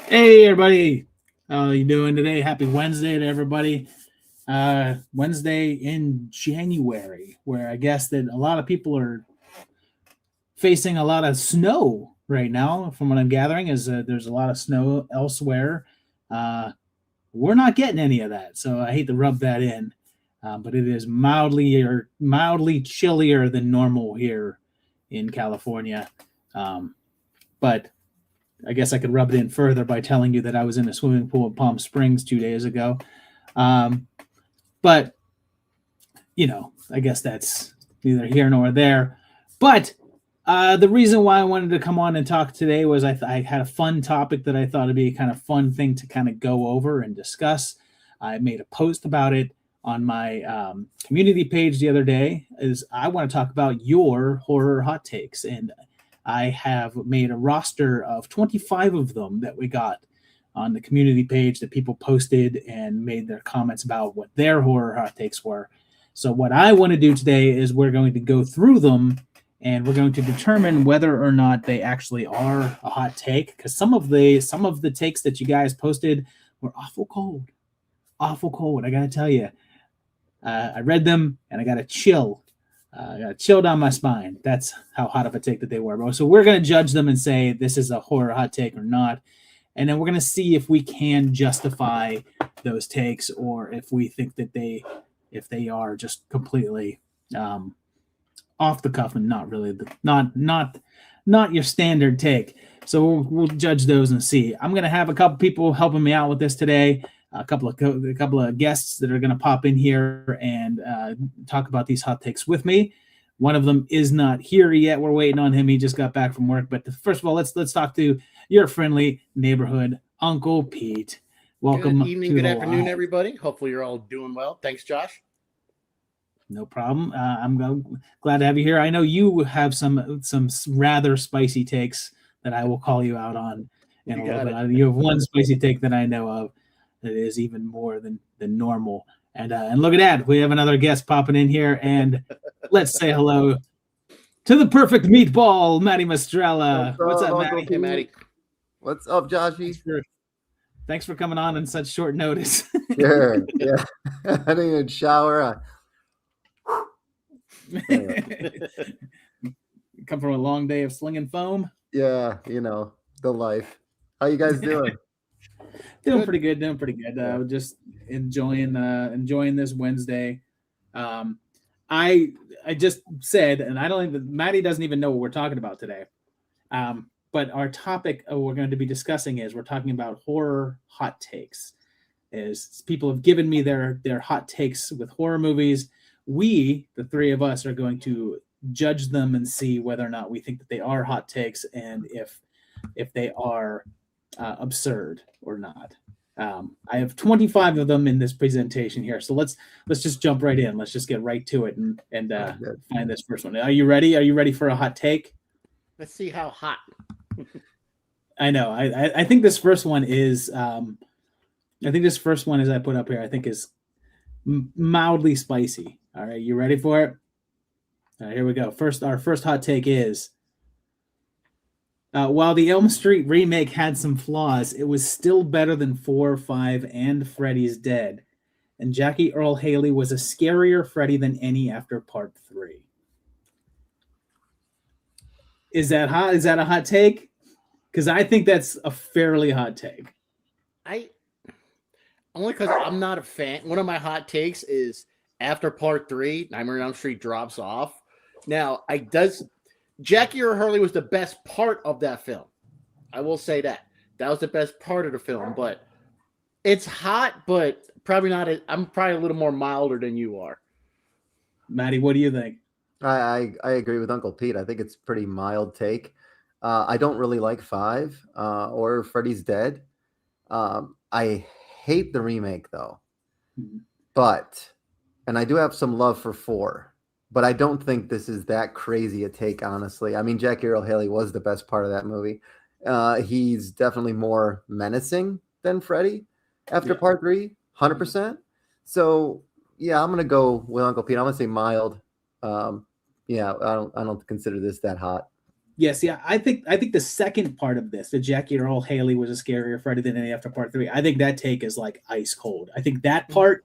Hey everybody, how you doing today? Happy Wednesday to everybody. Wednesday in January, where I guess that a lot of people are facing a lot of snow right now. From what I'm gathering, is there's a lot of snow elsewhere. Uh, we're not getting any of that, so I hate to rub that in, but it is mildly chillier than normal here in California. Um, but I guess I could rub it in further by telling you that I was in a swimming pool in Palm Springs 2 days ago. Um, but, I guess that's neither here nor there. But the reason why I wanted to come on and talk today was I had a fun topic that I thought would be a kind of fun thing to kind of go over and discuss. I made a post about it on my community page the other day. Is I want to talk about your horror hot takes, and I have made a roster of 25 of them that we got on the community page that people posted and made their comments about what their horror hot takes were. So what I want to do today is we're going to go through them and we're going to determine whether or not they actually are a hot take, because some of the takes that you guys posted were awful cold. Awful cold, I gotta tell you. I read them and I got a chill. I got a chill down my spine. That's how hot of a take that they were. So we're going to judge them and say this is a horror hot take or not. And then we're going to see if we can justify those takes, or if we think that if they are just completely off the cuff and not really not your standard take. So we'll judge those and see. I'm going to have a couple people helping me out with this today. A couple of guests that are going to pop in here and talk about these hot takes with me. One of them is not here yet. We're waiting on him. He just got back from work. But first of all, let's talk to your friendly neighborhood Uncle Pete. Welcome. Good evening, good afternoon, everybody. Hopefully, you're all doing well. Thanks, Josh. No problem. I'm glad to have you here. I know you have some rather spicy takes that I will call you out on in a little bit. You have one spicy take that I know of that is even more than normal. And look at that, we have another guest popping in here, and let's say hello to the perfect meatball, Matty Mastrella. What's up, Matty? Hey, Matty. What's up, Joshy? Thanks for coming on in such short notice. Sure. Yeah. I didn't even shower. Come from a long day of slinging foam. Yeah, the life. How you guys doing? Doing pretty good. Just enjoying this Wednesday. I just said, and I don't even, Maddie doesn't even know what we're talking about today. But our topic we're going to be discussing is we're talking about horror hot takes. As people have given me their hot takes with horror movies, we, the three of us, are going to judge them and see whether or not we think that they are hot takes, and if they are absurd or not. I have 25 of them in this presentation here, so let's just jump right in. Let's just get right to it and find this first one. Are you ready? Are you ready for a hot take? Let's see how hot. I know. I think this first one is. I think this first one, as I put up here, I think is mildly spicy. All right, you ready for it? All right, here we go. Our first hot take is. While the Elm Street remake had some flaws, it was still better than 4, 5, and Freddy's Dead. And Jackie Earle Haley was a scarier Freddy than any after Part 3. Is that hot? Is that a hot take? Because I think that's a fairly hot take. Only because I'm not a fan. One of my hot takes is after Part 3, Nightmare on Elm Street drops off. Now, Jackie Earle Haley was the best part of that film. I will say that. That was the best part of the film, but it's hot, but probably not. I'm probably a little more milder than you are. Maddie, what do you think? I agree with Uncle Pete. I think it's pretty mild take. I don't really like 5 or Freddy's Dead. I hate the remake, though. And I do have some love for 4. But I don't think this is that crazy a take, honestly. I mean, Jackie Earle Haley was the best part of that movie. He's definitely more menacing than Freddy after Part 3, 100%. So, yeah, I'm going to go with Uncle Pete. I'm going to say mild. I don't consider this that hot. Yes, yeah, I think the second part of this, that Jackie Earl Haley was a scarier Freddy than any after part 3. I think that take is like ice cold. I think that part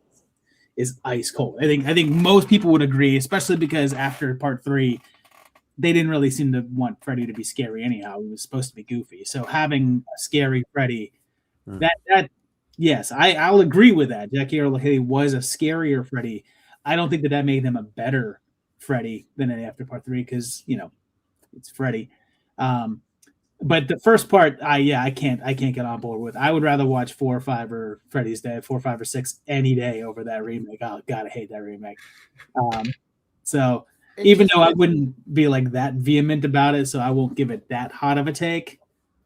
is ice cold. I think most people would agree, especially because after part 3, they didn't really seem to want Freddy to be scary anyhow. He was supposed to be goofy. So having a scary Freddy, that yes, I'll agree with that. Jackie Earle Haley was a scarier Freddy. I don't think that made him a better Freddy than any after part 3 because it's Freddy. Um, but the first part, I can't get on board with. I would rather watch 4 or 5 or Freddy's Dead, 4, 5, or 6 any day over that remake. Oh God, I hate that remake. So even though I wouldn't be like that vehement about it, so I won't give it that hot of a take.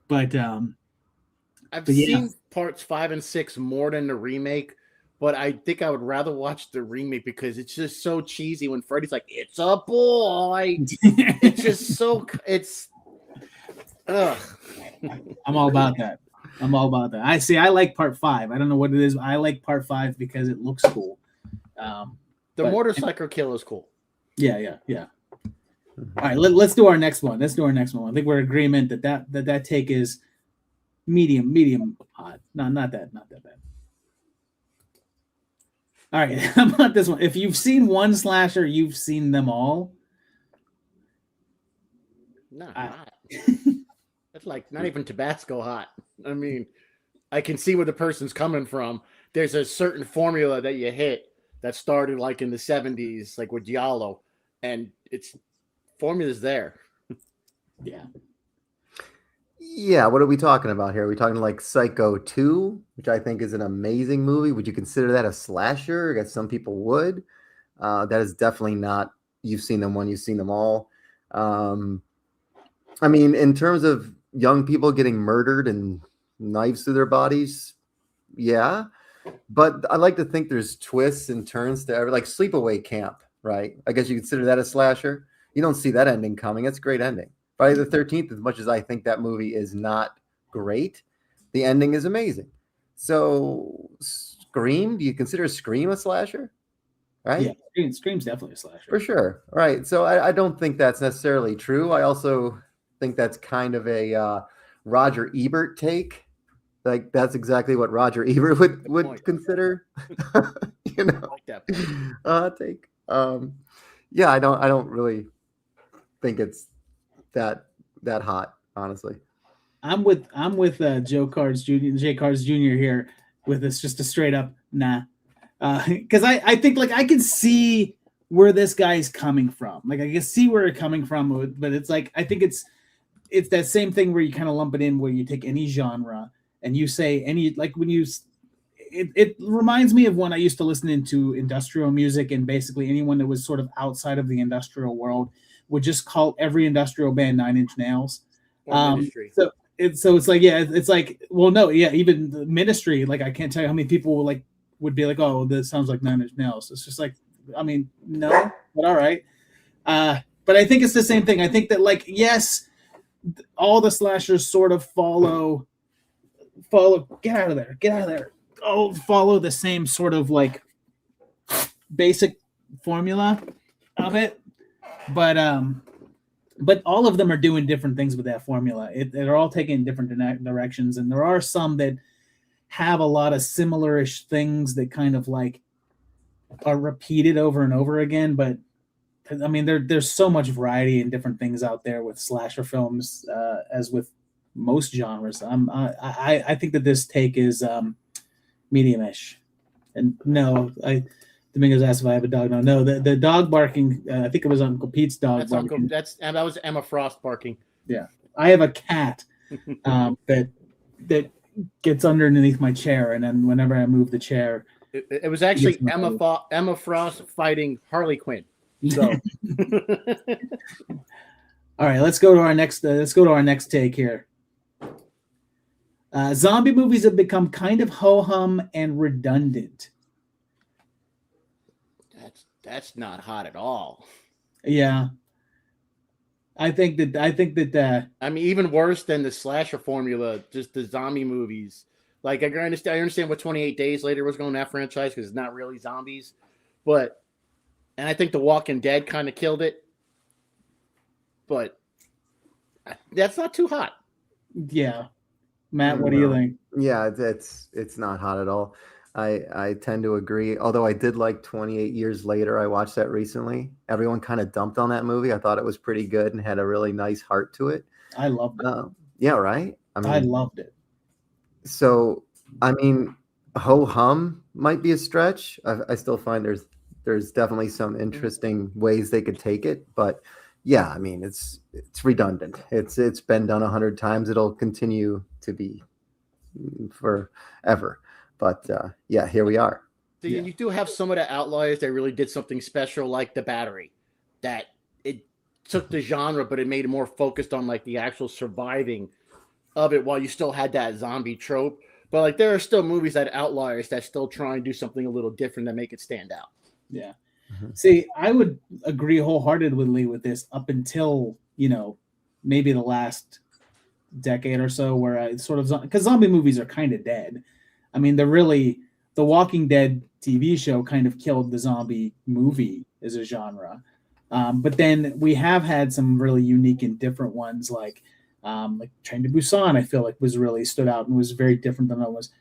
But I've seen parts 5 and 6 more than the remake, but I think I would rather watch the remake because it's just so cheesy when Freddy's like, "It's a boy." It's just so ugh. I'm all about that. I like part 5. I don't know what it is. I like part 5 because it looks cool. The motorcycle kill is cool. Yeah. All right, let's do our next one. I think we're in agreement that take is medium hot. No, not that bad. All right, how about this one? If you've seen one slasher, you've seen them all. Not hot. That's like not even Tabasco hot. I mean, I can see where the person's coming from. There's a certain formula that you hit that started like in the 70s, like with Giallo, and it's formula's there. Yeah, what are we talking about here? Are we talking like Psycho 2, which I think is an amazing movie? Would you consider that a slasher? I guess some people would. That is definitely not you've seen them one, you've seen them all. I mean, in terms of young people getting murdered and knives through their bodies, yeah. But I like to think there's twists and turns to like Sleepaway Camp, right? I guess you consider that a slasher. You don't see that ending coming. It's a great ending. Friday the 13th, as much as I think that movie is not great, the ending is amazing. So Scream, do you consider Scream a slasher? Right? Yeah, Scream's definitely a slasher. For sure. Right. So I don't think that's necessarily true. I also think that's kind of a Roger Ebert take. Like that's exactly what Roger Ebert would consider. I like that take. Yeah, I don't really think it's that hot, honestly. I'm with Jay Cards Jr. here with this, just a straight up nah. Because I think like I can see where this guy's coming from. Like I can see where it's coming from, but it's like I think it's that same thing where you kind of lump it in where you take any genre and you say any, like when you it reminds me of when I used to listen into industrial music, and basically anyone that was sort of outside of the industrial world would just call every industrial band 9 Inch Nails. So it's like, yeah, it's like, well, no, yeah, even the Ministry, like I can't tell you how many people would be like, oh, this sounds like 9 Inch Nails. It's just like, I mean, no, but all right. But I think it's the same thing. I think that, like, yes, all the slashers sort of follow, get out of there. Oh, follow the same sort of like basic formula of it. But all of them are doing different things with that formula. They're all taking different directions, and there are some that have a lot of similar-ish things that kind of like are repeated over and over again. But I mean, there's so much variety and different things out there with slasher films, as with most genres. I think that this take is medium-ish. And no, Domingos asked if I have a dog. No, the dog barking. I think it was Uncle Pete's dog. That was Emma Frost barking. Yeah, I have a cat that gets underneath my chair, and then whenever I move the chair, it was actually Emma Frost fighting Harley Quinn. So, all right, let's go to our next take here. Zombie movies have become kind of ho-hum and redundant. That's not hot at all. Yeah. I think that I mean, even worse than the slasher formula, just the zombie movies. Like I understand what 28 Days Later was going to that franchise because it's not really zombies, and I think The Walking Dead kind of killed it. But that's not too hot. Yeah. Matt, what do you No. think? Yeah, it's not hot at all. I tend to agree. Although I did like 28 Years Later. I watched that recently. Everyone kind of dumped on that movie. I thought it was pretty good and had a really nice heart to it. I loved it. Yeah, right. I I mean, loved it. so I mean, ho hum might be a stretch. I still find there's definitely some interesting ways they could take it, but yeah, I mean, it's redundant. It's been done 100 times. It'll continue to be forever. But yeah, here we are. So Yeah. you do have some of the outliers that really did something special, like The Battery, that it took the genre, but it made it more focused on like the actual surviving of it, while you still had that zombie trope. But like, there are still movies that outliers that still try and do something a little different that make it stand out. Yeah. Mhm. See, I would agree wholeheartedly with this up until, maybe the last decade or so, where I sort of, because zombie movies are kind of dead. I mean, the Walking Dead TV show kind of killed the zombie movie as a genre. But then we have had some really unique and different ones, like Train to Busan. I feel like was really stood out and was very different than it was.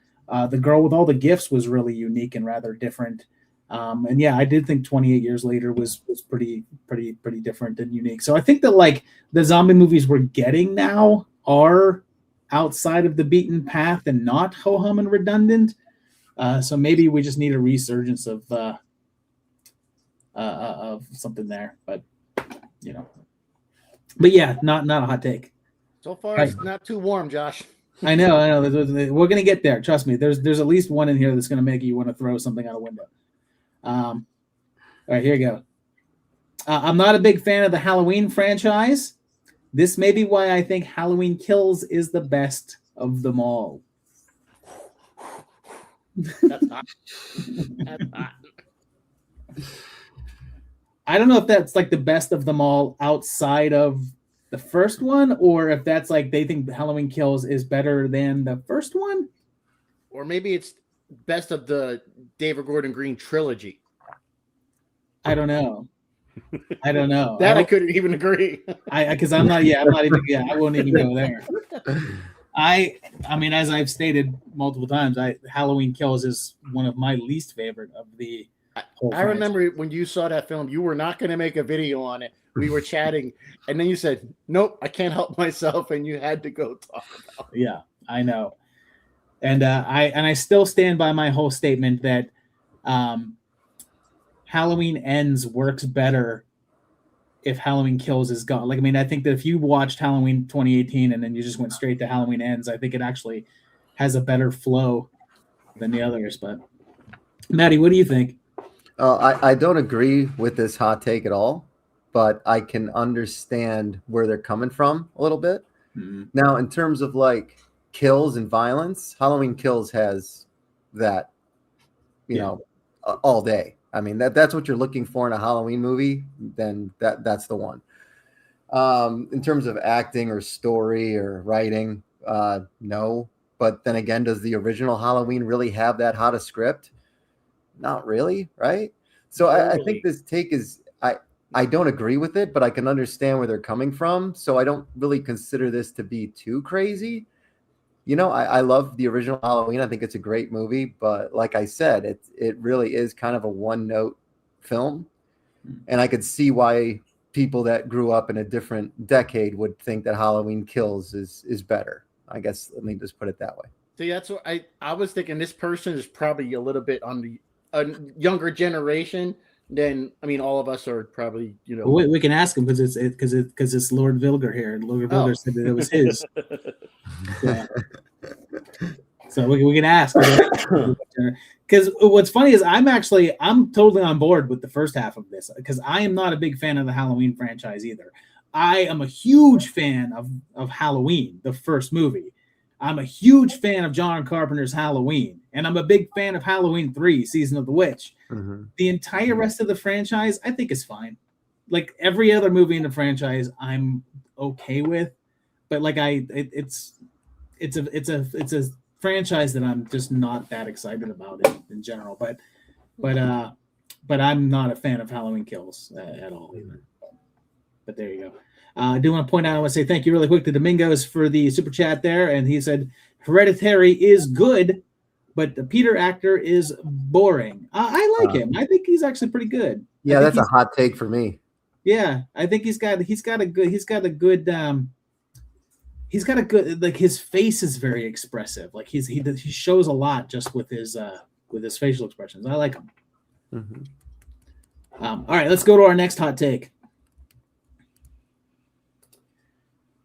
The Girl with All the Gifts was really unique and rather different. And yeah, I did think 28 Years Later was pretty different and unique. So I think that like the zombie movies we're getting now are outside of the beaten path and not ho hum and redundant. So maybe we just need a resurgence of something there, but but yeah, not a hot take. So far, it's not too warm, Josh. I know. We're gonna get there. Trust me. There's at least one in here that's gonna make you want to throw something out a window. All right, here you go. I'm not a big fan of the Halloween franchise. This may be why I think Halloween Kills is the best of them all. That's hot. That's hot. I don't know if that's like the best of them all outside of the first one, or if that's like they think Halloween Kills is better than the first one. Or maybe it's best of the David Gordon Green trilogy. I don't know. That I couldn't even agree. Because I'm not even. Yeah, I won't even go there. I mean, as I've stated multiple times, Halloween Kills is one of my least favorite of the whole I franchise. remember when you saw that film, you were not going to make a video on it. We were chatting, and then you said, "Nope, I can't help myself," and you had to go talk about it. Yeah, I know, and I still stand by my whole statement that Halloween Ends works better if Halloween Kills is gone. Like, I mean, I think that if you watched Halloween 2018 and then you just went straight to Halloween Ends, I think it actually has a better flow than the others. But Maddie, what do you think? I don't agree with this hot take at all, but I can understand where they're coming from a little bit. Mm-hmm. Now, in terms of like kills and violence, Halloween Kills has that, all day. I mean, that's what you're looking for in a Halloween movie, then that's the one. In terms of acting or story or writing, no. But then again, does the original Halloween really have that hot a script? Not really, right? So I think this take is I don't agree with it, but I can understand where they're coming from. So I don't really consider this to be too crazy. I love the original Halloween. I think it's a great movie, but like I said, it really is kind of a one-note film. And I could see why people that grew up in a different decade would think that Halloween Kills is better. I guess let me just put it that way. See, that's what I was thinking. This person is probably a little bit on the younger generation than, I mean, all of us are probably, We can ask him because it's Lord Vilger here, and Lord Vilger said that it was his. So we can ask. Because what's funny is I'm totally on board with the first half of this, because I am not a big fan of the Halloween franchise either. I am a huge fan of Halloween, the first movie. I'm a huge fan of John Carpenter's Halloween, and I'm a big fan of Halloween 3, Season of the Witch. Mm-hmm. The entire rest of the franchise, I think, is fine. Like every other movie in the franchise, I'm okay with, but like it's a franchise that I'm just not that excited about in general. But I'm not a fan of Halloween Kills at all either. But there you go. I do want to point out, I want to say thank you really quick to Domingos for the super chat there. And he said, Hereditary is good, but the Peter actor is boring. I like him. I think he's actually pretty good. Yeah, that's a hot take for me. Yeah, I think he's got a good like his face is very expressive. Like he shows a lot just with his facial expressions. I like him. Mm-hmm. All right, let's go to our next hot take.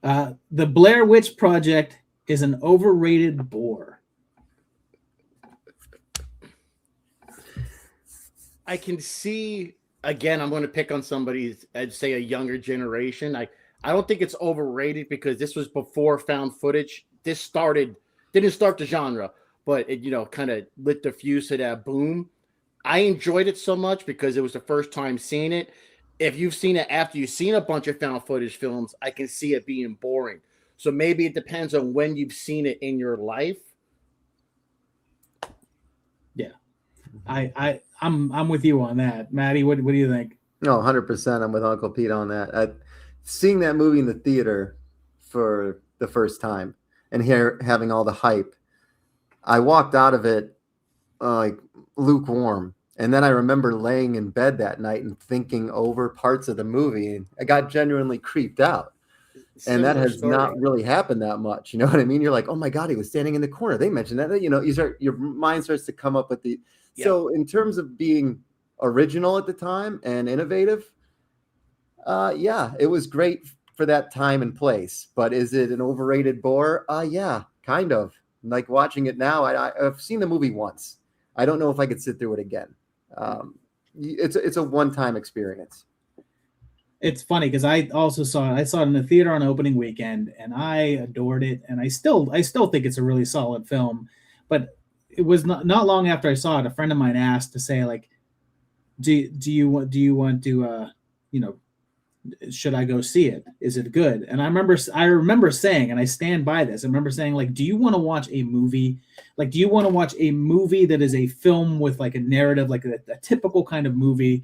The Blair Witch Project is an overrated bore. I can see, again, I'm going to pick on somebody, I'd say a younger generation. I don't think it's overrated because this was before found footage. This didn't start the genre, but it, kind of lit the fuse to that boom. I enjoyed it so much because it was the first time seeing it. If you've seen it after you've seen a bunch of found footage films, I can see it being boring. So maybe it depends on when you've seen it in your life. Yeah. I'm with you on that. Maddie, what do you think? No, 100%. I'm with Uncle Pete on that. Seeing that movie in the theater for the first time and having all the hype, I walked out of it like lukewarm. And then I remember laying in bed that night and thinking over parts of the movie, and I got genuinely creeped out. And that has not really happened that much. You know what I mean? You're like, oh my God, he was standing in the corner. They mentioned that. Your mind starts to come up with the. Yeah. So in terms of being original at the time and innovative, yeah, it was great for that time and place. But is it an overrated bore? Yeah, kind of. Like watching it now, I've seen the movie once. I don't know if I could sit through it again. It's a one-time experience. It's funny because I also saw it. I saw it in the theater on opening weekend, and I adored it. And I still think it's a really solid film. But it was not long after I saw it, a friend of mine asked to say, like, do you want to should I go see it? Is it good? And I remember saying, and I stand by this, I remember saying, like, do you want to watch a movie? Like, do you want to watch a movie that is a film with like a narrative, like a typical kind of movie?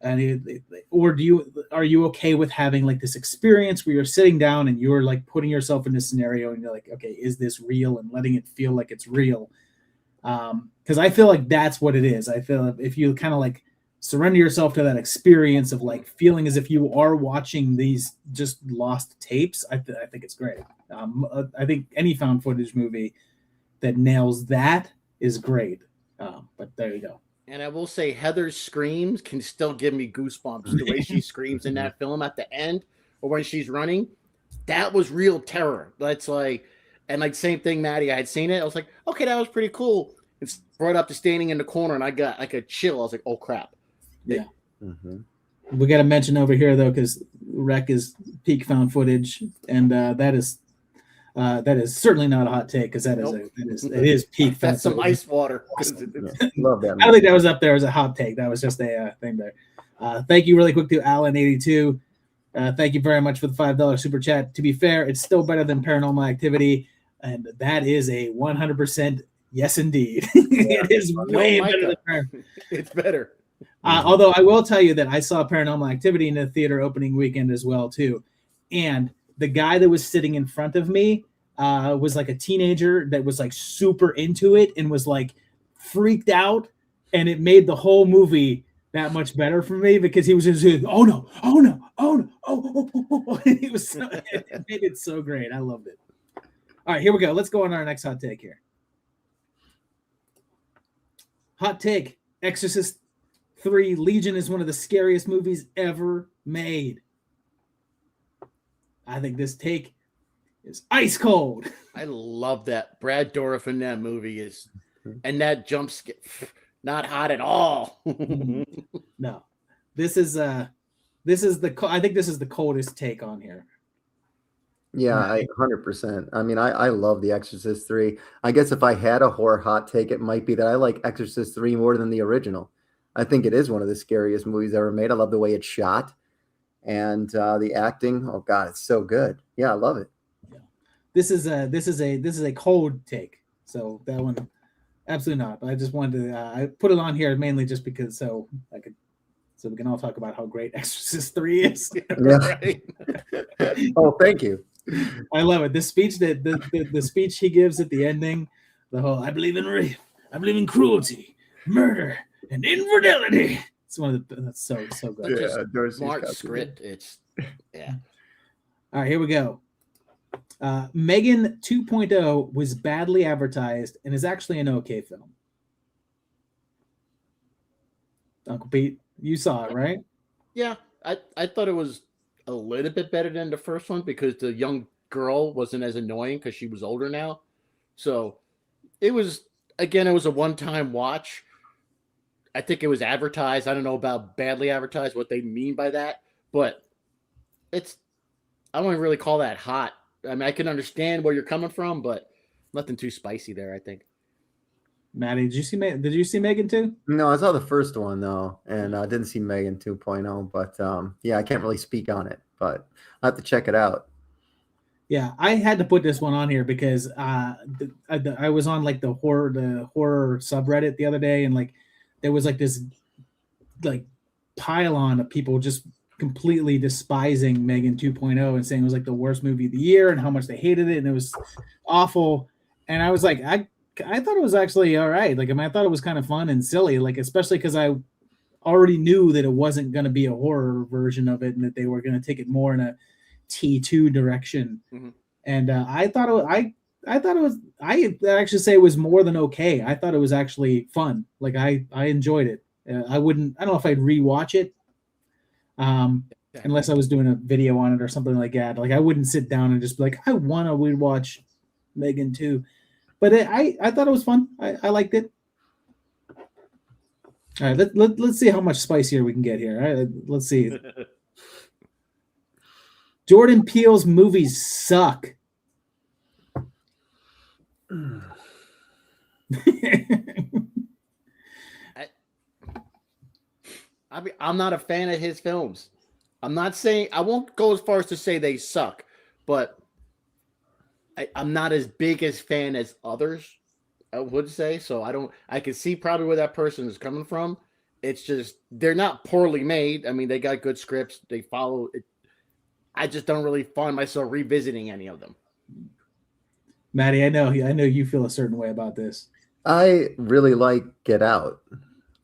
And or are you okay with having like this experience where you're sitting down and you're like putting yourself in this scenario and you're like, okay, is this real? And letting it feel like it's real. Because I feel like that's what it is. I feel if you kind of like surrender yourself to that experience of like feeling as if you are watching these just lost tapes, I think it's great. I think any found footage movie that nails that is great. But there you go. And I will say Heather's screams can still give me goosebumps. The way she screams in that film at the end or when she's running, that was real terror. That's like, and like same thing, Maddie, I had seen it. I was like, okay, that was pretty cool. It's brought up to standing in the corner and I got like a chill. I was like, oh crap. Yeah. Mm-hmm. We got to mention over here though, because Rec is peak found footage, and that is certainly not a hot take because it is peak. That's some ice water. Love that. I don't think that was up there as a hot take. That was just a thing there. Thank you really quick to Alan82. Thank you very much for the $5 super chat. To be fair, it's still better than Paranormal Activity, and that is a 100% yes, indeed. Yeah. It is way better than It's better. Although I will tell you that I saw Paranormal Activity in the theater opening weekend as well too, and the guy that was sitting in front of me was like a teenager that was like super into it and was like freaked out, and it made the whole movie that much better for me because he was just oh no. It was it made it so great. I loved it. All right, here we go. Let's go on our next hot take here. Hot take: Exorcist 3 Legion is one of the scariest movies ever made. I think this take is ice cold. I love that. Brad Dourif in that movie is, and that jump scare, not hot at all. No, this is I think this is the coldest take on here. Yeah, 100%. I mean, I love The Exorcist 3. I guess if I had a horror hot take, it might be that I like Exorcist 3 more than the original. I think it is one of the scariest movies ever made. I love the way it's shot and the acting. Oh God, it's so good. Yeah, I love it. Yeah. This is a cold take. So that one, absolutely not. But I just wanted to I put it on here mainly just because so I could so we can all talk about how great Exorcist 3 is. Yeah. Right? Oh, thank you. I love it. The speech that the speech he gives at the ending, the whole I believe in rape, I believe in cruelty, murder, and infidelity. It's one of the that's so good. Just Dorsey's Smart got script. It's yeah. All right, here we go. Megan 2.0 was badly advertised and is actually an okay film. Uncle Pete, you saw it, right? Yeah, I thought it was a little bit better than the first one because the young girl wasn't as annoying because she was older now. So it was a one-time watch. I think it was advertised. I don't know about badly advertised, what they mean by that, but I don't really call that hot. I mean, I can understand where you're coming from, but nothing too spicy there, I think. Maddie, did you see Megan too? No, I saw the first one though, and I didn't see Megan 2.0. But yeah, I can't really speak on it, but I have to check it out. Yeah, I had to put this one on here because I was on like the horror subreddit the other day, and like there was like this like pile-on of people just completely despising Megan 2.0 and saying it was like the worst movie of the year and how much they hated it and it was awful. And I was like, I thought it was actually all right. Like, I mean, I thought it was kind of fun and silly, like especially because I already knew that it wasn't going to be a horror version of it and that they were going to take it more in a T2 direction. Mm-hmm. And I thought I actually say it was more than okay. I thought it was actually fun. Like I enjoyed it. I don't know if I'd rewatch it. Unless I was doing a video on it or something like that. Like I wouldn't sit down and just be like, I want to rewatch Megan 2. But I thought it was fun. I liked it. All right, let's see how much spicier we can get here. All right, let's see. Jordan Peele's movies suck. I mean, I'm not a fan of his films. I'm not saying I won't go as far as to say they suck, but I'm not as big as fan as others, I would say. So I can see probably where that person is coming from. It's just they're not poorly made. I mean, they got good scripts. They follow it. I just don't really find myself revisiting any of them. Maddie, I know you feel a certain way about this. I really like Get Out.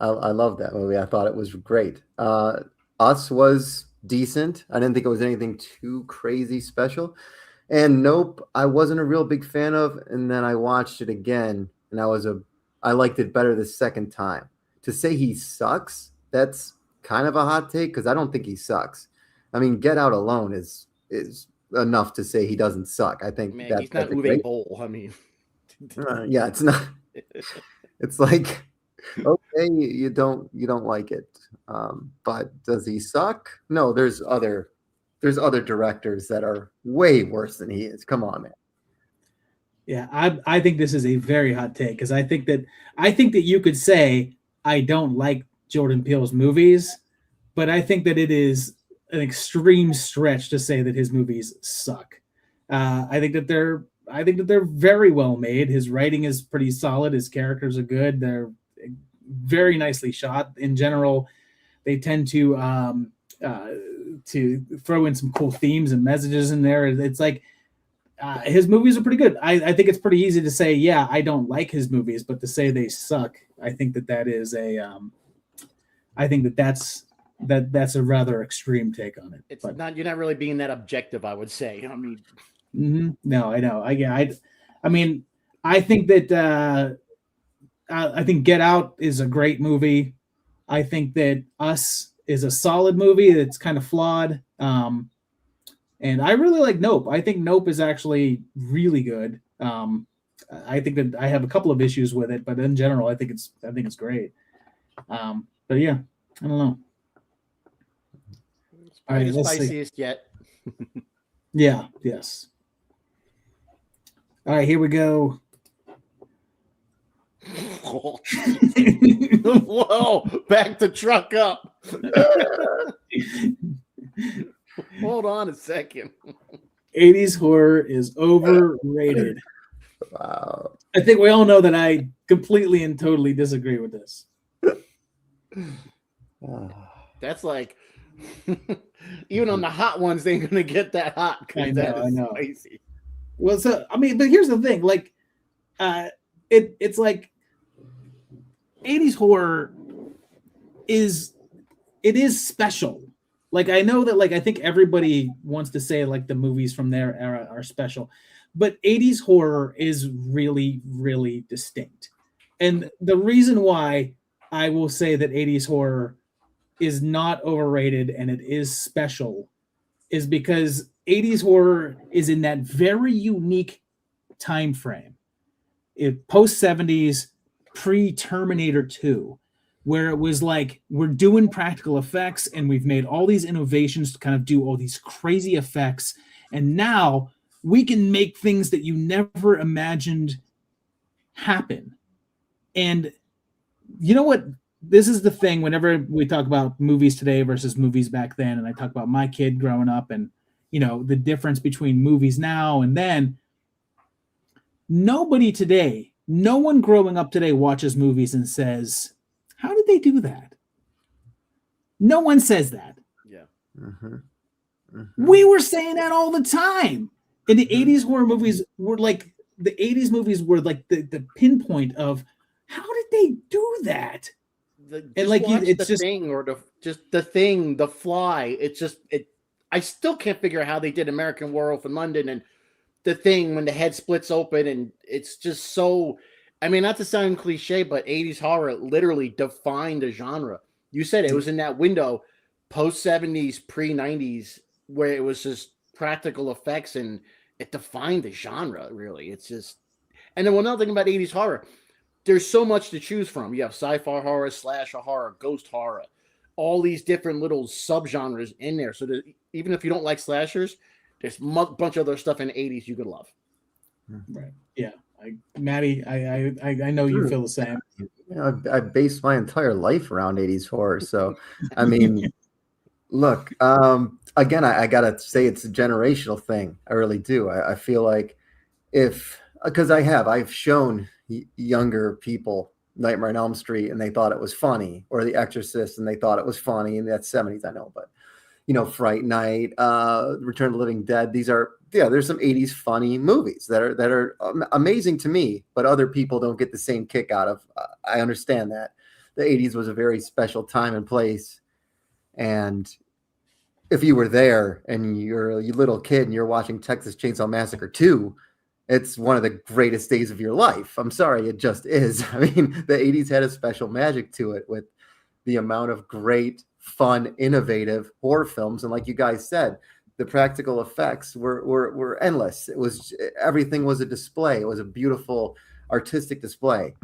I love that movie. I thought it was great. Us was decent. I didn't think it was anything too crazy special. And Nope, I wasn't a real big fan of. And then I watched it again, and I liked it better the second time. To say he sucks, that's kind of a hot take because I don't think he sucks. I mean, Get Out alone is enough to say he doesn't suck. I think Man, he's not Uwe Boll. I mean, yeah, it's not. It's like, okay, you don't like it, but does he suck? No, there's other directors that are way worse than he is. Come on, man. Yeah, I think this is a very hot take because I think that you could say I don't like Jordan Peele's movies, but I think that it is an extreme stretch to say that his movies suck. I think that they're very well made. His writing is pretty solid. His characters are good. They're very nicely shot. In general, they tend to throw in some cool themes and messages in there. It's like his movies are pretty good. I think it's pretty easy to say, yeah, I don't like his movies, but to say they suck, I think that is a I think that's a rather extreme take on it. You're not really being that objective, I would say. I mean, no, I know. I mean, I think that I think Get Out is a great movie. I think that Us is a solid movie that's kind of flawed. And I really like Nope. I think Nope is actually really good. I think that I have a couple of issues with it, but in general, I think it's great. But yeah, I don't know. All right, the spiciest yet. Yeah. Yes. All right, here we go. Whoa! Back the truck up. Hold on a second. 80s horror is overrated. Wow. I think we all know that I completely and totally disagree with this. That's like even on the hot ones, they ain't gonna get that hot. I know. Spicy. Well, so I mean, but here's the thing, like, it's like 80s horror is special. Like, I know that, like, I think everybody wants to say like the movies from their era are special, but 80s horror is really, really distinct. And the reason why I will say that 80s horror is not overrated and it is special is because 80s horror is in that very unique time frame. Post 70s, pre-Terminator 2, where it was like we're doing practical effects and we've made all these innovations to kind of do all these crazy effects, and now we can make things that you never imagined happen. And you know what? This is the thing whenever we talk about movies today versus movies back then, and I talk about my kid growing up and, you know, the difference between movies now and then. Nobody today, no one growing up today watches movies and says, how did they do that? No one says that. Yeah. Mhm. Mhm. We were saying that all the time. And the 80s horror movies were like, the 80s movies were like the pinpoint of how did they do that? And like, watch it's the just thing or the thing, the Fly. It's just I still can't figure out how they did American Werewolf in London and the thing when the head splits open, and it's just so. I mean, not to sound cliche, but 80s horror literally defined a genre. You said it was in that window, post 70s, pre 90s, where it was just practical effects, and it defined the genre. Really, it's just. And then another thing about 80s horror, there's so much to choose from. You have sci-fi horror, slasher horror, ghost horror, all these different little subgenres in there. So that even if you don't like slashers, there's a bunch of other stuff in the 80s you could love. right. Yeah. Maddie, I know you feel the same. You know, I based my entire life around 80s horror. So, I mean, look, again, I gotta say it's a generational thing. I really do. I feel like because I've shown younger people Nightmare on Elm Street and they thought it was funny, or The Exorcist and they thought it was funny, and that's 70s, I know, but you know, Fright Night, Return of the Living Dead. There's some 80s funny movies that are amazing to me, but other people don't get the same kick out of. I understand that the 80s was a very special time and place, and if you were there and you're a little kid and you're watching Texas Chainsaw Massacre 2, it's one of the greatest days of your life. I'm sorry, it just is. I mean, the 80s had a special magic to it with the amount of great, fun, innovative horror films. And like you guys said, the practical effects were endless. Everything was a display. It was a beautiful artistic display.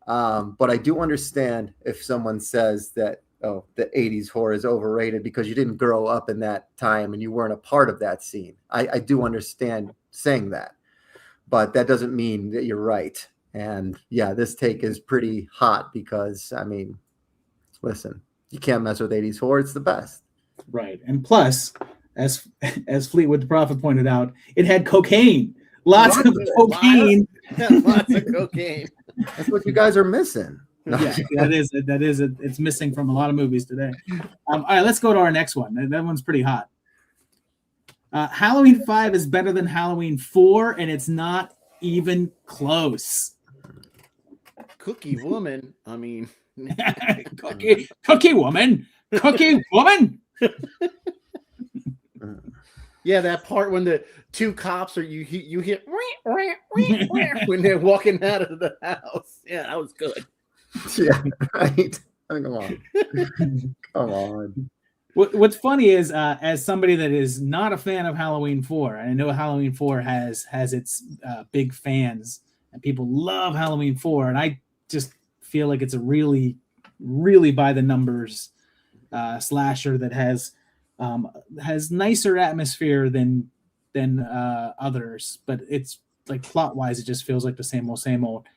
But I do understand if someone says that, oh, the 80s horror is overrated because you didn't grow up in that time and you weren't a part of that scene. I do understand saying that, but that doesn't mean that you're right. And yeah, this take is pretty hot because, I mean, listen, you can't mess with 80s horror. It's the best. Right. And plus, as Fleetwood the Prophet pointed out, it had cocaine. Lots of cocaine. Lots of cocaine. That's what you guys are missing. No. Yeah, it's missing from a lot of movies today. All right, let's go to our next one. That one's pretty hot. Halloween 5 is better than Halloween 4, and it's not even close. Cookie woman. I mean, cookie woman. Yeah, that part when the two cops you hear when they're walking out of the house. Yeah, that was good. Yeah, right. I mean, come on. Come on. What's funny is, as somebody that is not a fan of Halloween 4, and I know Halloween 4 has its big fans, and people love Halloween 4, and I just feel like it's a really, really by the numbers slasher that has nicer atmosphere than others, but it's like plot wise, it just feels like the same old.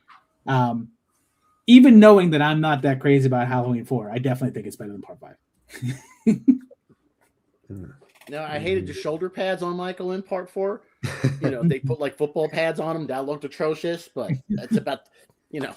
Even knowing that I'm not that crazy about Halloween 4, I definitely think it's better than Part 5. No, I hated the shoulder pads on Michael in Part 4. You know, they put like football pads on him. That looked atrocious, but that's about, you know.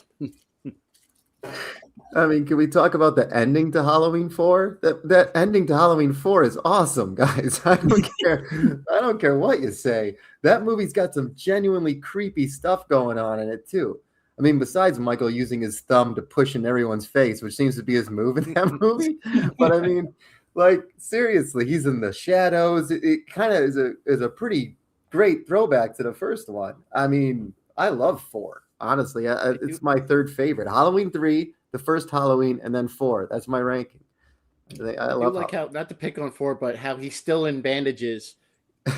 I mean, can we talk about the ending to Halloween 4? That ending to Halloween 4 is awesome, guys. I don't care. I don't care what you say. That movie's got some genuinely creepy stuff going on in it too. I mean, besides Michael using his thumb to push in everyone's face, which seems to be his move in that movie. But I mean, like seriously, he's in the shadows. It kind of is a pretty great throwback to the first one. I mean, I love 4. Honestly, it's my third favorite. Halloween 3, the first Halloween, and then 4. That's my ranking. I love like how, not to pick on 4, but how he's still in bandages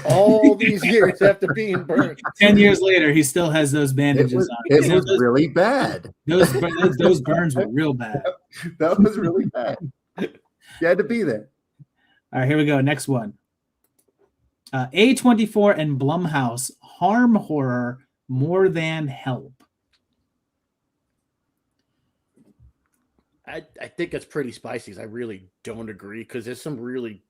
all these years after being burned. 10 years later, he still has those bandages on. It was really bad. Those burns were real bad. That was really bad. You had to be there. All right, here we go. Next one. A24 and Blumhouse harm horror more than help. I think that's pretty spicy. I really don't agree because there's some really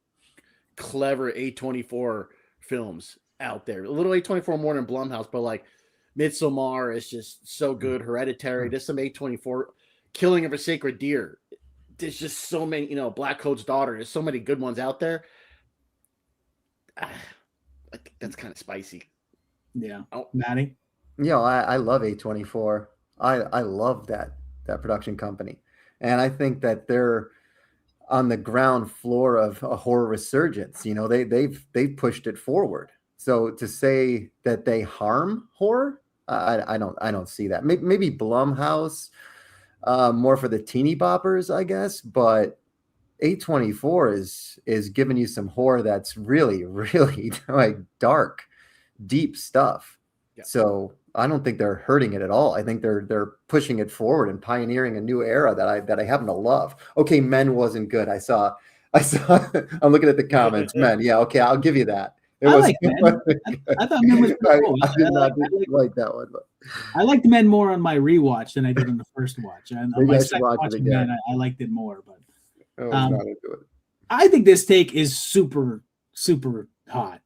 clever A24 films out there. A little A24 more than Blumhouse, but like Midsommar is just so good. Hereditary. There's some A24. Killing of a Sacred Deer. There's just so many, Black Coat's Daughter. There's so many good ones out there. I think that's kind of spicy. Yeah. Oh, Maddie? I love A24. I love that production company. And I think that they're on the ground floor of a horror resurgence. They've pushed it forward. So to say that they harm horror, I don't see that. Maybe Blumhouse, more for the teeny boppers, I guess. But A24 is giving you some horror that's really, really like dark, deep stuff. Yeah. So I don't think they're hurting it at all. I think they're pushing it forward and pioneering a new era that I happen to love. Okay, Men wasn't good. I saw. I'm looking at the comments. Men, yeah, okay, I'll give you that. I thought Men was cool. I did not like that one. But I liked Men more on my rewatch than I did on the first watch. And on my second watch of Men, I liked it more. But I think this take is super, super hot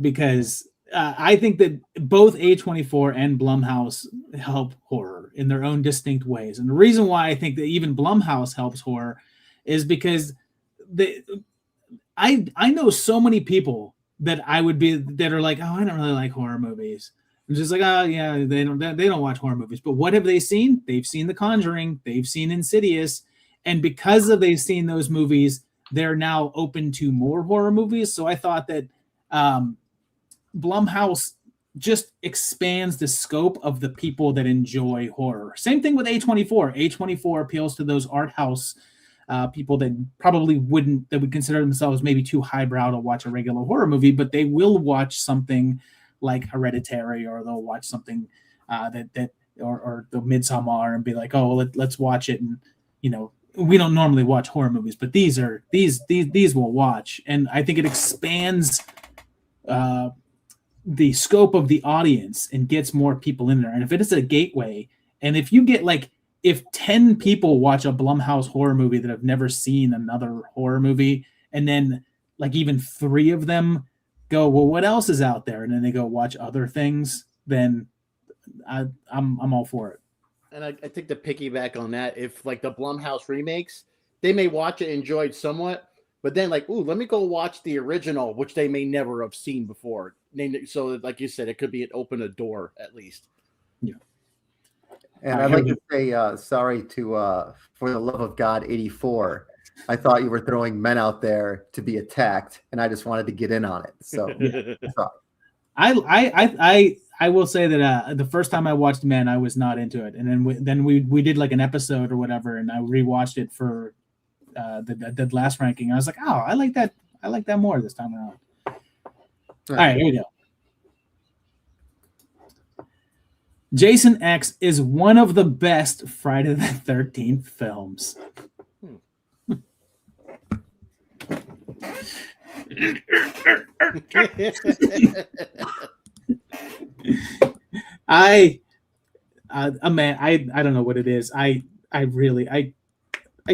because I think that both A24 and Blumhouse help horror in their own distinct ways. And the reason why I think that even Blumhouse helps horror is because I know so many people that are like, oh, I don't really like horror movies. I'm just like, oh yeah, they don't watch horror movies. But what have they seen? They've seen The Conjuring, they've seen Insidious, and because of they've seen those movies, they're now open to more horror movies. So I thought that Blumhouse just expands the scope of the people that enjoy horror. Same thing with A24. A24 appeals to those art house people that probably would consider themselves maybe too highbrow to watch a regular horror movie, but they will watch something like Hereditary, or they'll watch something or the Midsommar and be like, oh, let's watch it. And we don't normally watch horror movies, but these will watch, and I think it expands the scope of the audience and gets more people in there. And if it is a gateway, and if you get if 10 people watch a Blumhouse horror movie that have never seen another horror movie, and then even 3 of them go, well, what else is out there? And then they go watch other things, then I'm all for it. And I think to piggyback on that, if the Blumhouse remakes, they may watch it, enjoy it somewhat, but then let me go watch the original, which they may never have seen before. So like you said, it could be open a door at least. Yeah. And I'd like to say sorry to For the Love of God 84. I thought you were throwing Men out there to be attacked, and I just wanted to get in on it. So I will say that the first time I watched Men, I was not into it, and then we did an episode or whatever, and I rewatched it for the last ranking. I was like, oh, I like that more this time around. All right, here we go. Jason X is one of the best Friday the 13th films. I don't know what it is. I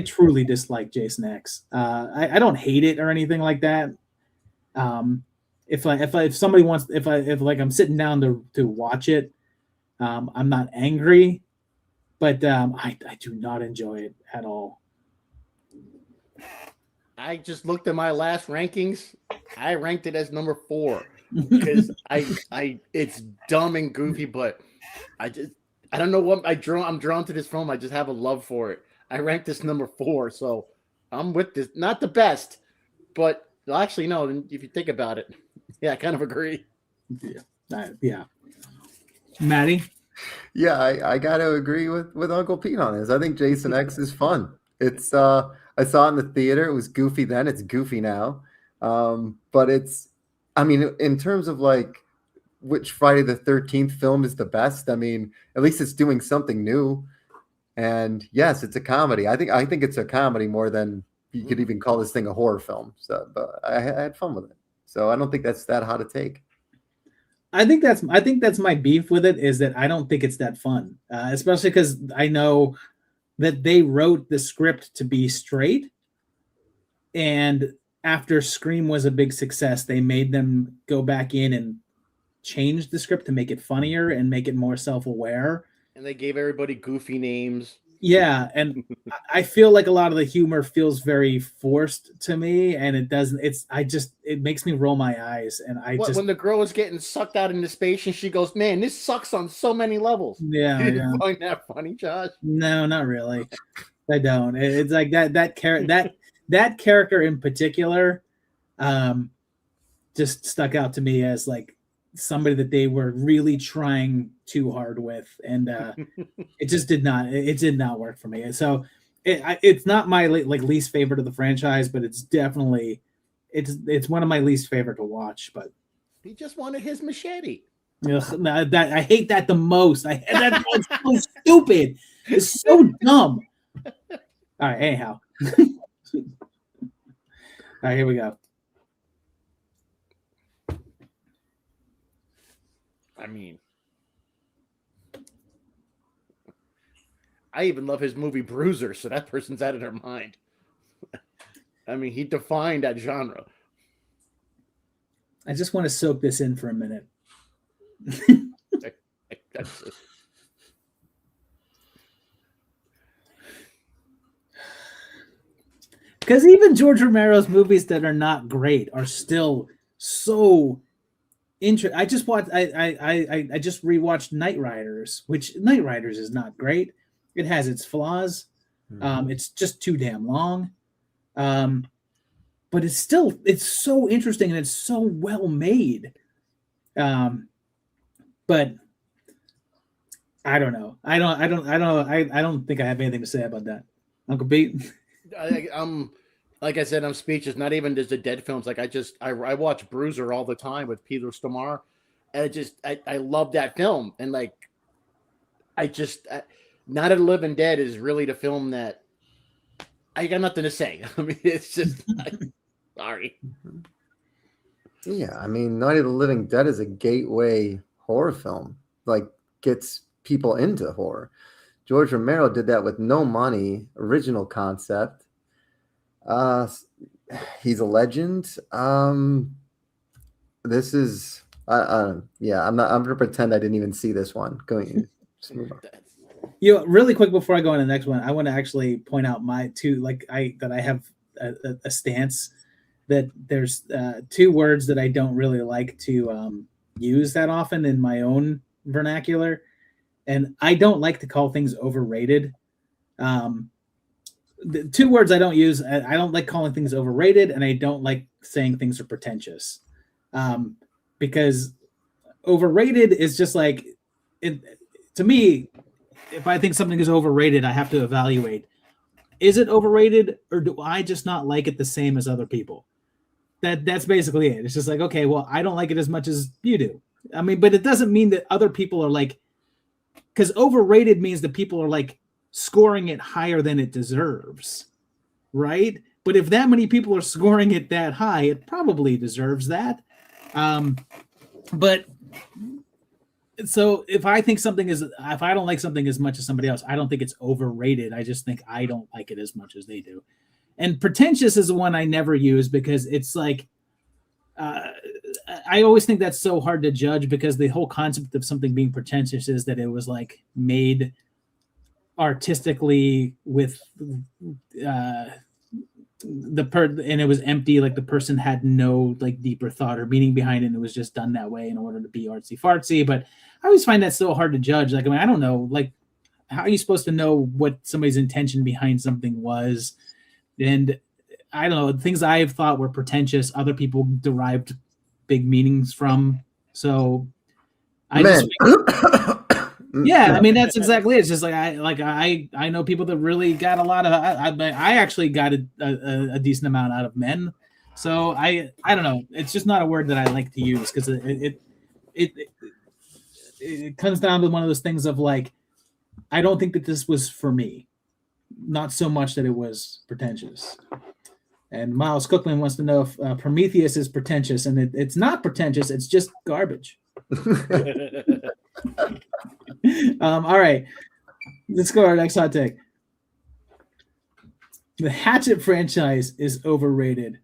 truly dislike Jason X. I don't hate it or anything like that. If somebody wants, if I'm sitting down to watch it, I'm not angry, but I do not enjoy it at all. I just looked at my last rankings. I ranked it as number 4 because it's dumb and goofy, but I don't know what I'm drawn to this film. I just have a love for it. I ranked this number 4, so I'm with this. Not the best, but actually, no. If you think about it, yeah, I kind of agree. Yeah. Maddie? Yeah, I got to agree with Uncle Pete on this. I think Jason X is fun. It's I saw it in the theater. It was goofy then. It's goofy now. But it's, I mean, in terms of like which Friday the 13th film is the best, I mean, at least it's doing something new. And yes, it's a comedy. I think it's a comedy more than you could even call this thing a horror film. So, but I had fun with it. So I don't think that's that hot a take. I think that's my beef with it, is that I don't think it's that fun, especially because I know that they wrote the script to be straight, and after Scream was a big success, they made them go back in and change the script to make it funnier and make it more self-aware. And they gave everybody goofy names. Yeah, and I feel like a lot of the humor feels very forced to me, and it doesn't. It makes me roll my eyes, and when the girl is getting sucked out into space and she goes, "Man, this sucks on so many levels." Yeah, you didn't find that funny, Josh? No, not really. I don't. It's like that character in particular, just stuck out to me as like somebody that they were really trying too hard with, and it just did not work for me. And so it's not my like least favorite of the franchise, but it's definitely it's one of my least favorite to watch. But he just wanted his machete. Ugh, that I hate that the most. That's so stupid. It's so dumb. All right, anyhow. All right, here we go. I mean, I even love his movie Bruiser, so that person's out of their mind. I mean, he defined that genre. I just want to soak this in for a minute. Because even George Romero's movies that are not great are still so interesting. I just rewatched Knight Riders, which Knight Riders is not great. It has its flaws. It's just too damn long. But it's so interesting and it's so well made. But I don't know. I don't think I have anything to say about that. Uncle Pete? Like I said, I'm speechless. Not even just the dead films. Like I watch Bruiser all the time with Peter Stormare, and I love that film. And like, Night of the Living Dead is really the film that I got nothing to say. I mean, it's just sorry. Yeah, I mean, Night of the Living Dead is a gateway horror film. Like, gets people into horror. George Romero did that with no money, original concept. He's a legend. This is, I'm gonna pretend I didn't even see this one. Just move on. Really quick before I go on to the next one, I want to actually point out my two, like I have a stance that there's 2 words that I don't really like to use that often in my own vernacular. And I don't like to call things overrated. The 2 words I don't use, I don't like calling things overrated, and I don't like saying things are pretentious. Because overrated is just like, to me, if I think something is overrated, I have to evaluate, is it overrated, or do I just not like it the same as other people? That's basically it. It's just like, okay, well, I don't like it as much as you do. I mean, but it doesn't mean that other people are like, because overrated means that people are like scoring it higher than it deserves, right? But if that many people are scoring it that high, it probably deserves that. But so if I don't like something as much as somebody else, I don't think it's overrated. I just think I don't like it as much as they do. And pretentious is the one I never use, because it's like, I always think that's so hard to judge, because the whole concept of something being pretentious is that it was like made artistically with and it was empty, like the person had no like deeper thought or meaning behind it, and it was just done that way in order to be artsy fartsy. But I always find that so hard to judge. Like, I mean, I don't know, like, how are you supposed to know what somebody's intention behind something was? And I don't know, things I've thought were pretentious, other people derived big meanings from. So I just yeah, I mean, that's exactly it. It's just like I know people that really got a lot of. I actually got a decent amount out of men. So I don't know. It's just not a word that I like to use because it comes down to one of those things of like, I don't think that this was for me. Not so much that it was pretentious. And Miles Cookman wants to know if Prometheus is pretentious, and it's not pretentious. It's just garbage. All right, let's go to our next hot take. The Hatchet franchise is overrated.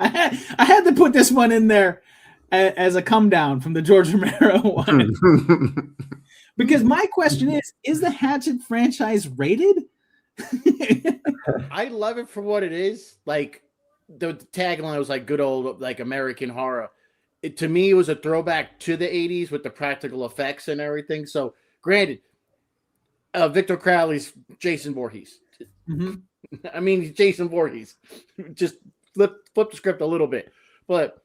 I had to put this one in there as a come down from the George Romero one. Because my question is the Hatchet franchise rated? I love it for what it is. Like the tagline was like good old like American horror. To me, it was a throwback to the 80s with the practical effects and everything. So, granted, Victor Crowley's Jason Voorhees. Mm-hmm. I mean, Jason Voorhees. Just flip the script a little bit. But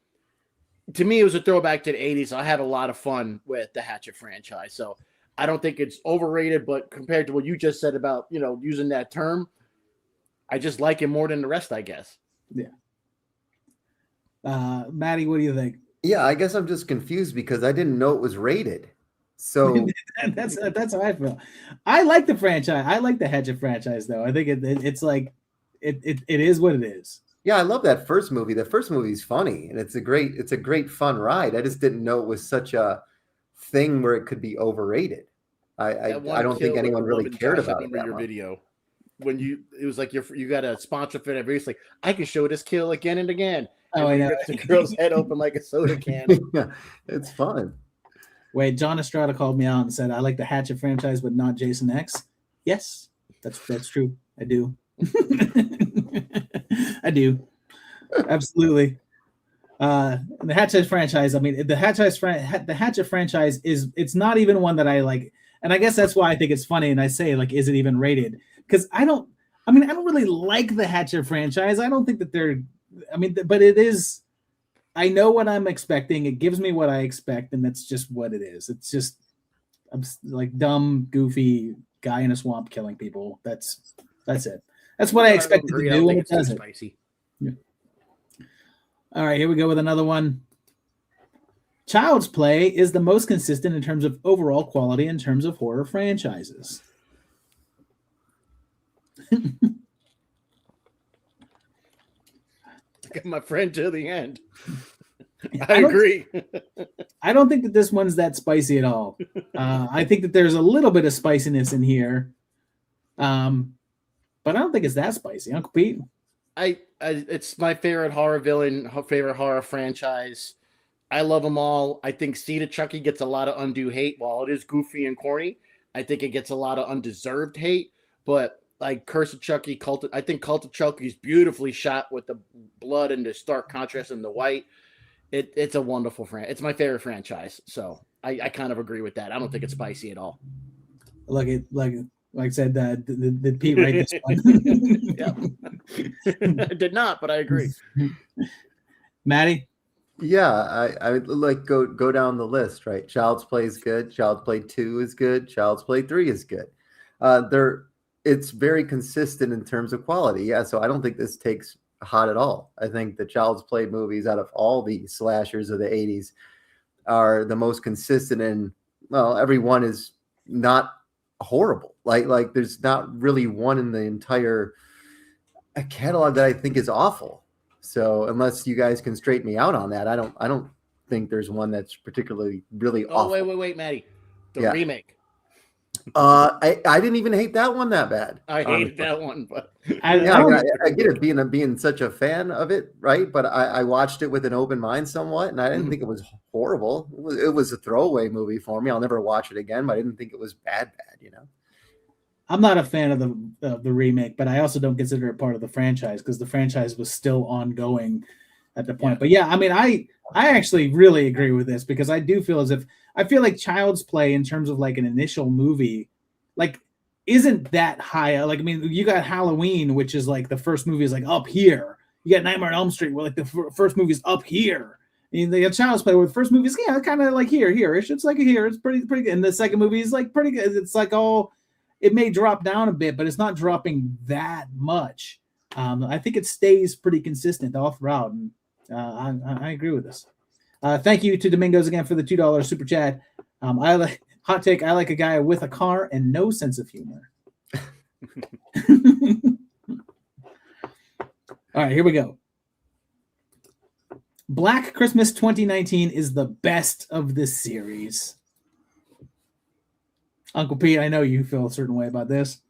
to me, it was a throwback to the 80s. I had a lot of fun with the Hatchet franchise. So, I don't think it's overrated, but compared to what you just said about, using that term, I just like it more than the rest, I guess. Yeah. Maddie, what do you think? Yeah, I guess I'm just confused because I didn't know it was rated. So that's how I feel. I like the franchise. I like the Hatchet franchise, though. I think it's like it is what it is. Yeah, I love that first movie. The first movie is funny, and it's a great fun ride. I just didn't know it was such a thing where it could be overrated. I don't think anyone really cared about it. Your video when it was like you got a sponsor for that video. It's like I can show this kill again and again. Oh, I know. Rips the girl's head open like a soda can. Yeah, it's fun. Wait, John Estrada called me out and said, I like the Hatchet franchise, but not Jason X. Yes, that's true. I do. I do. Absolutely. The Hatchet franchise, I mean, the Hatchet franchise it's not even one that I like. And I guess that's why I think it's funny. And I say, like, is it even rated? Because I don't really like the Hatchet franchise. I don't think that but it is, I know what I'm expecting. It gives me what I expect, and that's just what it is. It's just like dumb, goofy guy in a swamp killing people. That's it. That's what I expected to do, and it does it. Yeah. All right, here we go with another one. Child's Play is the most consistent in terms of overall quality in terms of horror franchises. Get my friend to the end. I agree. I don't think that this one's that spicy at all. I think that there's a little bit of spiciness in here, but I don't think it's that spicy. Uncle Pete? It's my favorite horror villain, favorite horror franchise. I love them all. I think Seed of Chucky gets a lot of undue hate. While it is goofy and corny, I think it gets a lot of undeserved hate. But like Curse of Chucky, I think Cult of Chucky is beautifully shot with the blood and the stark contrast in the white. It's a wonderful franchise. It's my favorite franchise. So I kind of agree with that. I don't think it's spicy at all. Like I said, did Pete write this one? Yeah. I did not, but I agree. Maddie? Yeah, I would like go down the list, right? Child's Play is good. Child's Play 2 is good. Child's Play 3 is good. It's very consistent in terms of quality. Yeah, so I don't think this takes hot at all. I think the Child's Play movies out of all the slashers of the 80s are the most consistent, and well, every one is not horrible. Like there's not really one in the entire catalog that I think is awful. So unless you guys can straighten me out on that, I don't think there's one that's particularly really awful. Wait, Maddie. The remake. I didn't even hate that one that bad. I hated that one, but I get it being such a fan of it, right? But I watched it with an open mind somewhat, and I didn't think it was horrible. It was a throwaway movie for me. I'll never watch it again, but I didn't think it was bad, you know. I'm not a fan of the remake, but I also don't consider it part of the franchise because the franchise was still ongoing at the point. Yeah. But yeah, I mean, I actually really agree with this because I do feel as if I feel like Child's Play in terms of like an initial movie, like isn't that high. Like I mean, you got Halloween, which is like the first movie is like up here. You got Nightmare on Elm Street, where like the first movie is up here. And they got Child's Play, where the first movie is kind of like here-ish. It's like here. It's pretty good. And the second movie is like pretty good. It's like it may drop down a bit, but it's not dropping that much. I think it stays pretty consistent all throughout, and I agree with this. Thank you to Domingos again for the $2 super chat. I like hot take. I like a guy with a car and no sense of humor. All right, here we go. Black Christmas 2019 is the best of this series. Uncle Pete, I know you feel a certain way about this.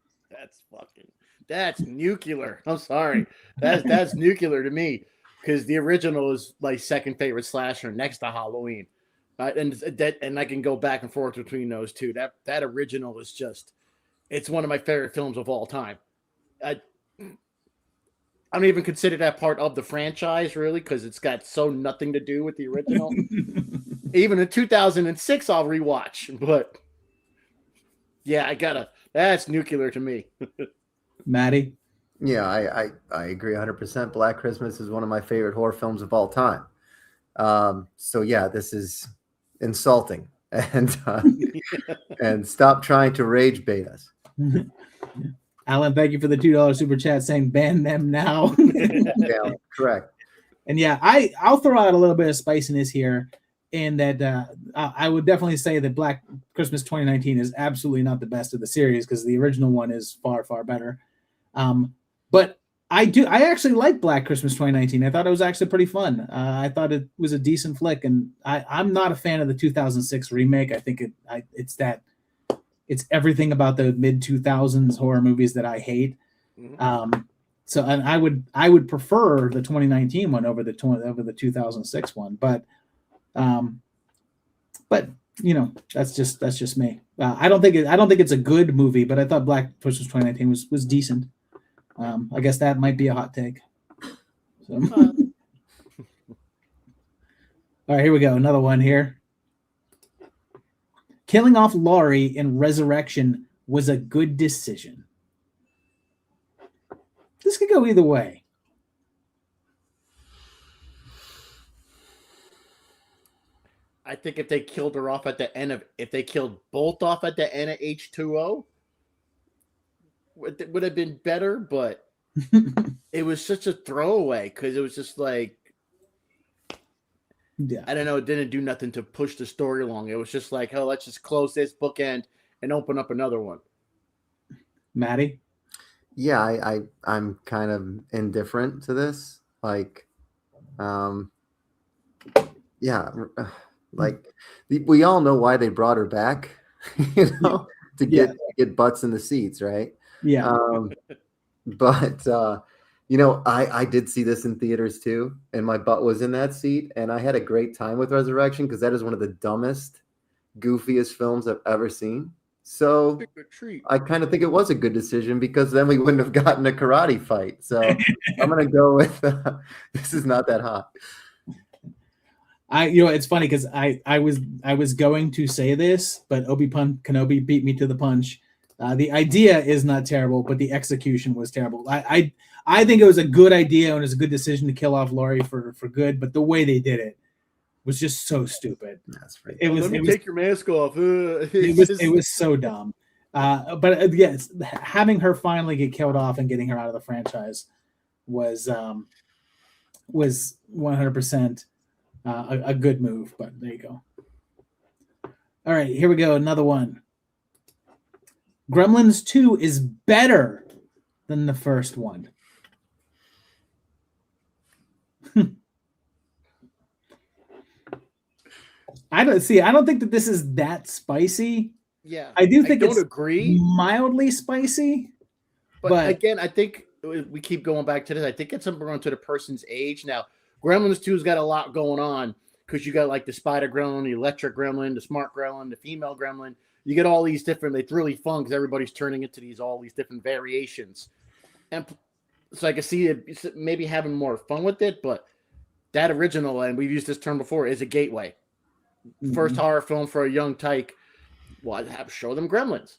That's nuclear. I'm sorry. That's nuclear to me because the original is my second favorite slasher next to Halloween. And I can go back and forth between those two. That original is just, it's one of my favorite films of all time. I don't even consider that part of the franchise really because it's got so nothing to do with the original. Even in 2006, I'll rewatch, but yeah, that's nuclear to me. Maddie? Yeah, I agree 100%. Black Christmas is one of my favorite horror films of all time. So yeah, this is insulting, and and stop trying to rage bait us. Alan, thank you for the $2 super chat saying ban them now. Yeah, correct. And yeah, I'll throw out a little bit of spiciness here, in that I would definitely say that Black Christmas 2019 is absolutely not the best of the series because the original one is far, far better. But I actually like Black Christmas 2019. I thought it was actually pretty fun. I thought it was a decent flick, and I'm not a fan of the 2006 remake. I think it's everything about the mid 2000s horror movies that I hate. So and I would prefer the 2019 one over the 2006 one, but you know, that's just me. I don't think it's a good movie, but I thought Black Christmas 2019 was decent. I guess that might be a hot take. So. All right, here we go. Another one here. Killing off Laurie in Resurrection was a good decision. This could go either way. I think if they killed her off at the end of, if they killed Bolt off at the end of H2O, would have been better, but it was such a throwaway because it was just like, yeah, I don't know, it didn't do nothing to push the story along. It was just like, oh, let's just close this bookend and open up another one. Maddie? Yeah, I'm kind of indifferent to this. Like, yeah, like we all know why they brought her back, you know, to get butts in the seats, right? Yeah. But you know, I did see this in theaters too, and my butt was in that seat, and I had a great time with Resurrection because that is one of the dumbest, goofiest films I've ever seen. So I kind of think it was a good decision because then we wouldn't have gotten a karate fight. So I'm gonna go with this is not that hot. It's funny because I was going to say this, but Obi-Wan Kenobi beat me to the punch. The idea is not terrible, but the execution was terrible. I think it was a good idea and it was a good decision to kill off Laurie for good, but the way they did it was just so stupid. That's right. Let me take your mask off. It was so dumb. But yes, having her finally get killed off and getting her out of the franchise was 100% a good move. But there you go. All right, here we go. Another one. Gremlins 2 is better than the first one. I don't think that this is that spicy. Yeah. I do think it's agree. Mildly spicy. But again, I think we keep going back to this. I think it's something to the person's age. Now, Gremlins 2's got a lot going on because you got like the spider gremlin, the electric gremlin, the smart gremlin, the female gremlin. you get all these different. It's really fun because everybody's turning into all these different variations, and so I can see it maybe having more fun with it. But that original, and we've used this term before, is a gateway. First horror film for a young tyke. Well, I'd show them Gremlins.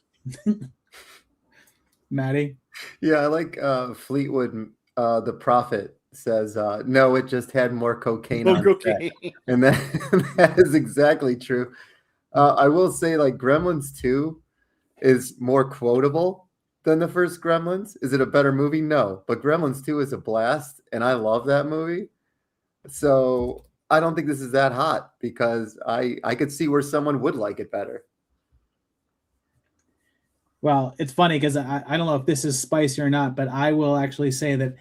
Maddie? Yeah, I like Fleetwood. The Prophet says, "No, it just had more cocaine on set." And that is exactly true. I will say, like, Gremlins 2 is more quotable than the first Gremlins. Is it a better movie? No, but Gremlins 2 is a blast, and I love that movie. So I don't think this is that hot because I could see where someone would like it better. Well, it's funny because I don't know if this is spicy or not, but I will actually say that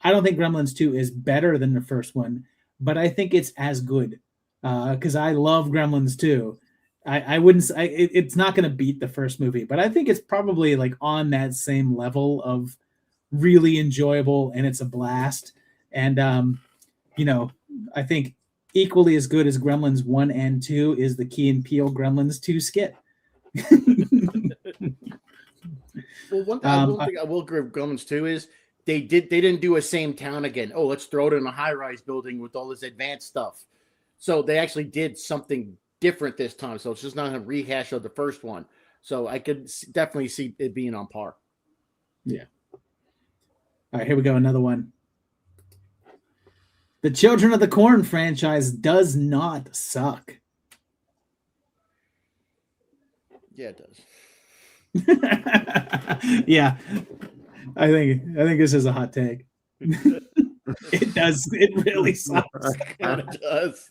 I don't think Gremlins 2 is better than the first one, but I think it's as good because I love Gremlins 2. I wouldn't. It's not going to beat the first movie, but I think it's probably like on that same level of really enjoyable, and it's a blast. And I think equally as good as Gremlins 1 and 2 is the Key and Peele Gremlins 2 skit. Well, one thing I will agree with Gremlins 2 is they didn't do a same town again. Oh, let's throw it in a high-rise building with all this advanced stuff. So they actually did something different this time. So it's just not a rehash of the first one. So I could definitely see it being on par. Yeah. All right, here we go. Another one. The Children of the Corn franchise does not suck. Yeah, it does. Yeah, I think this is a hot take. It does. It really sucks. It does.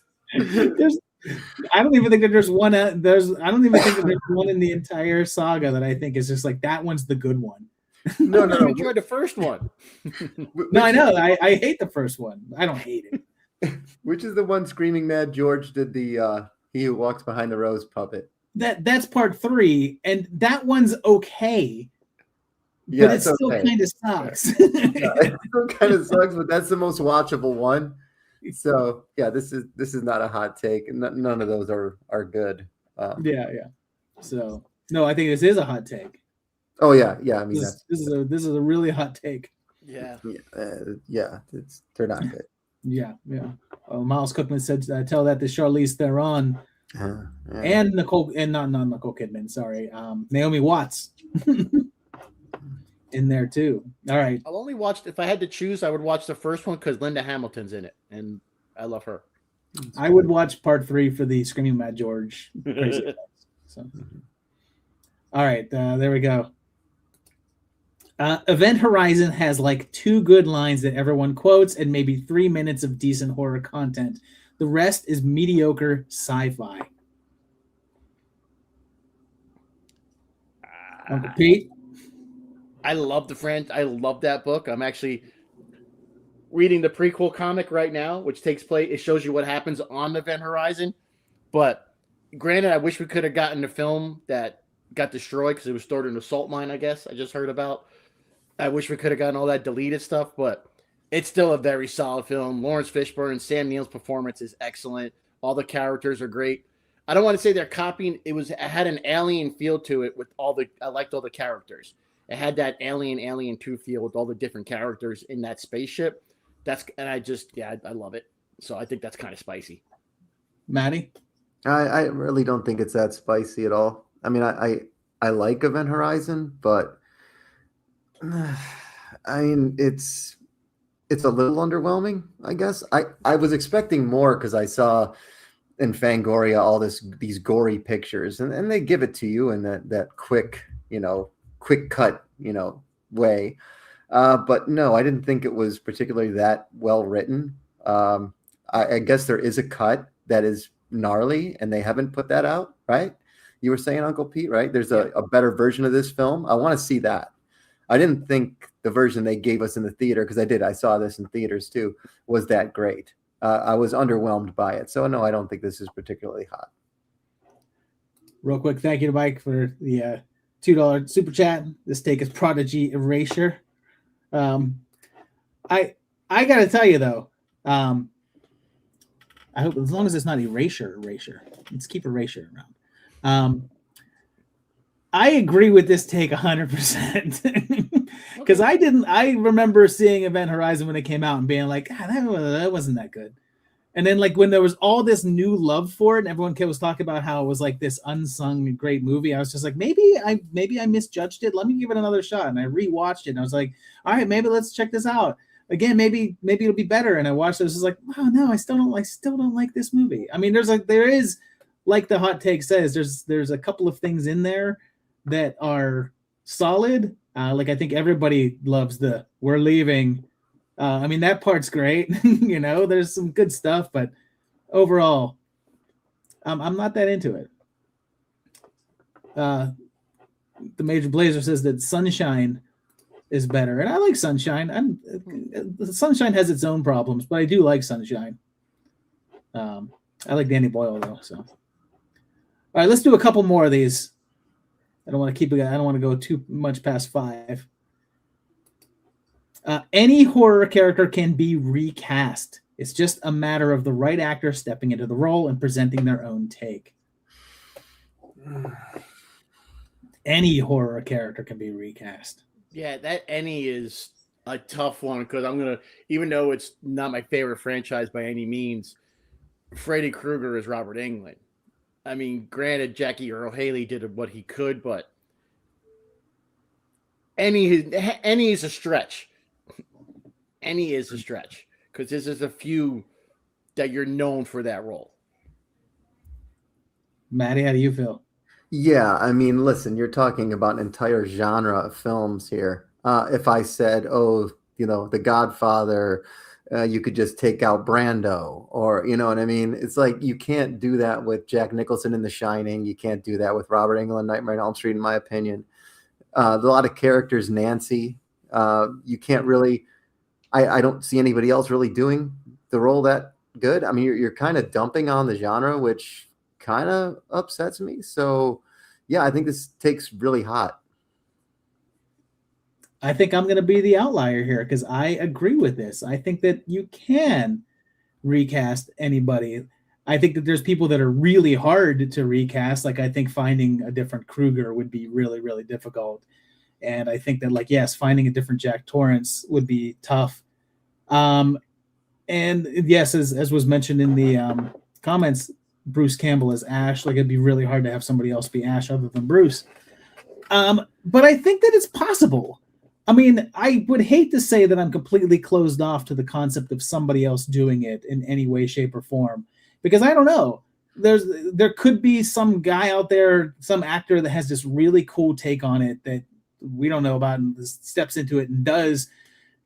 I don't even think that there's one. I don't even think that there's one in the entire saga that I think is just like that one's the good one. No. I enjoyed the first one. No, I know. I hate the first one. I don't hate it. Which is the one Screaming Mad George did the He Who Walks Behind the Rose puppet? That's part 3, and that one's okay. Yeah, but it still okay. kind of sucks. Yeah, it still kind of sucks, but that's the most watchable one. So yeah, this is not a hot take. None of those are good. Yeah. So no, I think this is a hot take. Oh yeah. I mean, this is a really hot take. Yeah. They're not good. Yeah. Miles Cookman said, "Tell that to Charlize Theron Yeah. and Nicole, and not Nicole Kidman. Sorry, Naomi Watts in there too." All right. I'll only watch if I had to choose. I would watch the first one because Linda Hamilton's in it, and I love her. I would watch part 3 for the Screaming Mad George. Crazy so. All right, there we go. Event Horizon has like 2 good lines that everyone quotes and maybe 3 minutes of decent horror content. The rest is mediocre sci-fi. Uncle Pete? I love I love that book. I'm actually reading the prequel comic right now, which takes place. It shows you what happens on Event Horizon. But granted, I wish we could have gotten the film that got destroyed because it was stored in a salt mine, I guess. I just heard about. I wish we could have gotten all that deleted stuff, but it's still a very solid film. Lawrence Fishburne, Sam Neill's performance is excellent. All the characters are great. I don't want to say they're copying. It had an Alien feel to it with I liked all the characters. It had that Alien 2 feel with all the different characters in that spaceship. I love it. So I think that's kind of spicy. Maddie? I really don't think it's that spicy at all. I mean, I like Event Horizon, but I mean, it's a little underwhelming, I guess. I was expecting more because I saw in Fangoria all these gory pictures, and they give it to you in that quick cut, way. But no, I didn't think it was particularly that well written. I guess there is a cut that is gnarly, and they haven't put that out, right? You were saying, Uncle Pete, right? There's a better version of this film. I want to see that. I didn't think the version they gave us in the theater, because I saw this in theaters too, was that great. I was underwhelmed by it. So no, I don't think this is particularly hot. Real quick, thank you to Mike for the $2 super chat. This take is Prodigy Erasure. I gotta tell you though, I hope as long as it's not erasure, let's keep erasure around. I agree with this take 100%. Because I remember seeing Event Horizon when it came out and being like, that wasn't that good. And then like when there was all this new love for it, and everyone was talking about how it was like this unsung great movie, I was just like, maybe I misjudged it. Let me give it another shot. And I rewatched it, and I was like, all right, maybe let's check this out again. Maybe it'll be better. And I watched it. I was just like, wow, no, I still don't like this movie. I mean, there is like the hot take says, there's a couple of things in there that are solid. Like I think everybody loves the "we're leaving." I mean, that part's great. There's some good stuff, but overall, I'm not that into it. The Major Blazer says that Sunshine is better, and I like Sunshine. Sunshine has its own problems, but I do like Sunshine. I like Danny Boyle though. So, all right, let's do a couple more of these. I don't want to go too much past 5. Any horror character can be recast. It's just a matter of the right actor stepping into the role and presenting their own take. Any horror character can be recast. Yeah, that any is a tough one because even though it's not my favorite franchise by any means, Freddy Krueger is Robert Englund. I mean, granted, Jackie Earle Haley did what he could, but any is a stretch. Any is a stretch because this is a few that you're known for that role. Maddie, how do you feel? Yeah, I mean, listen, you're talking about an entire genre of films here. If I said, The Godfather, you could just take out Brando, or you know what I mean? It's like you can't do that with Jack Nicholson in The Shining. You can't do that with Robert Englund, Nightmare on Elm Street, in my opinion. A lot of characters, Nancy. You can't really. I don't see anybody else really doing the role that good. I mean, you're kind of dumping on the genre, which kind of upsets me. So, yeah, I think this takes really hot. I think I'm going to be the outlier here because I agree with this. I think that you can recast anybody. I think that there's people that are really hard to recast. Like I think finding a different Krueger would be really, really difficult. And I think that like, yes, finding a different Jack Torrance would be tough. And yes, as was mentioned in the comments, Bruce Campbell as Ash. Like it'd be really hard to have somebody else be Ash other than Bruce. But I think that it's possible. I mean, I would hate to say that I'm completely closed off to the concept of somebody else doing it in any way, shape, or form, because I don't know. There could be some guy out there, some actor that has this really cool take on it that we don't know about and steps into it and does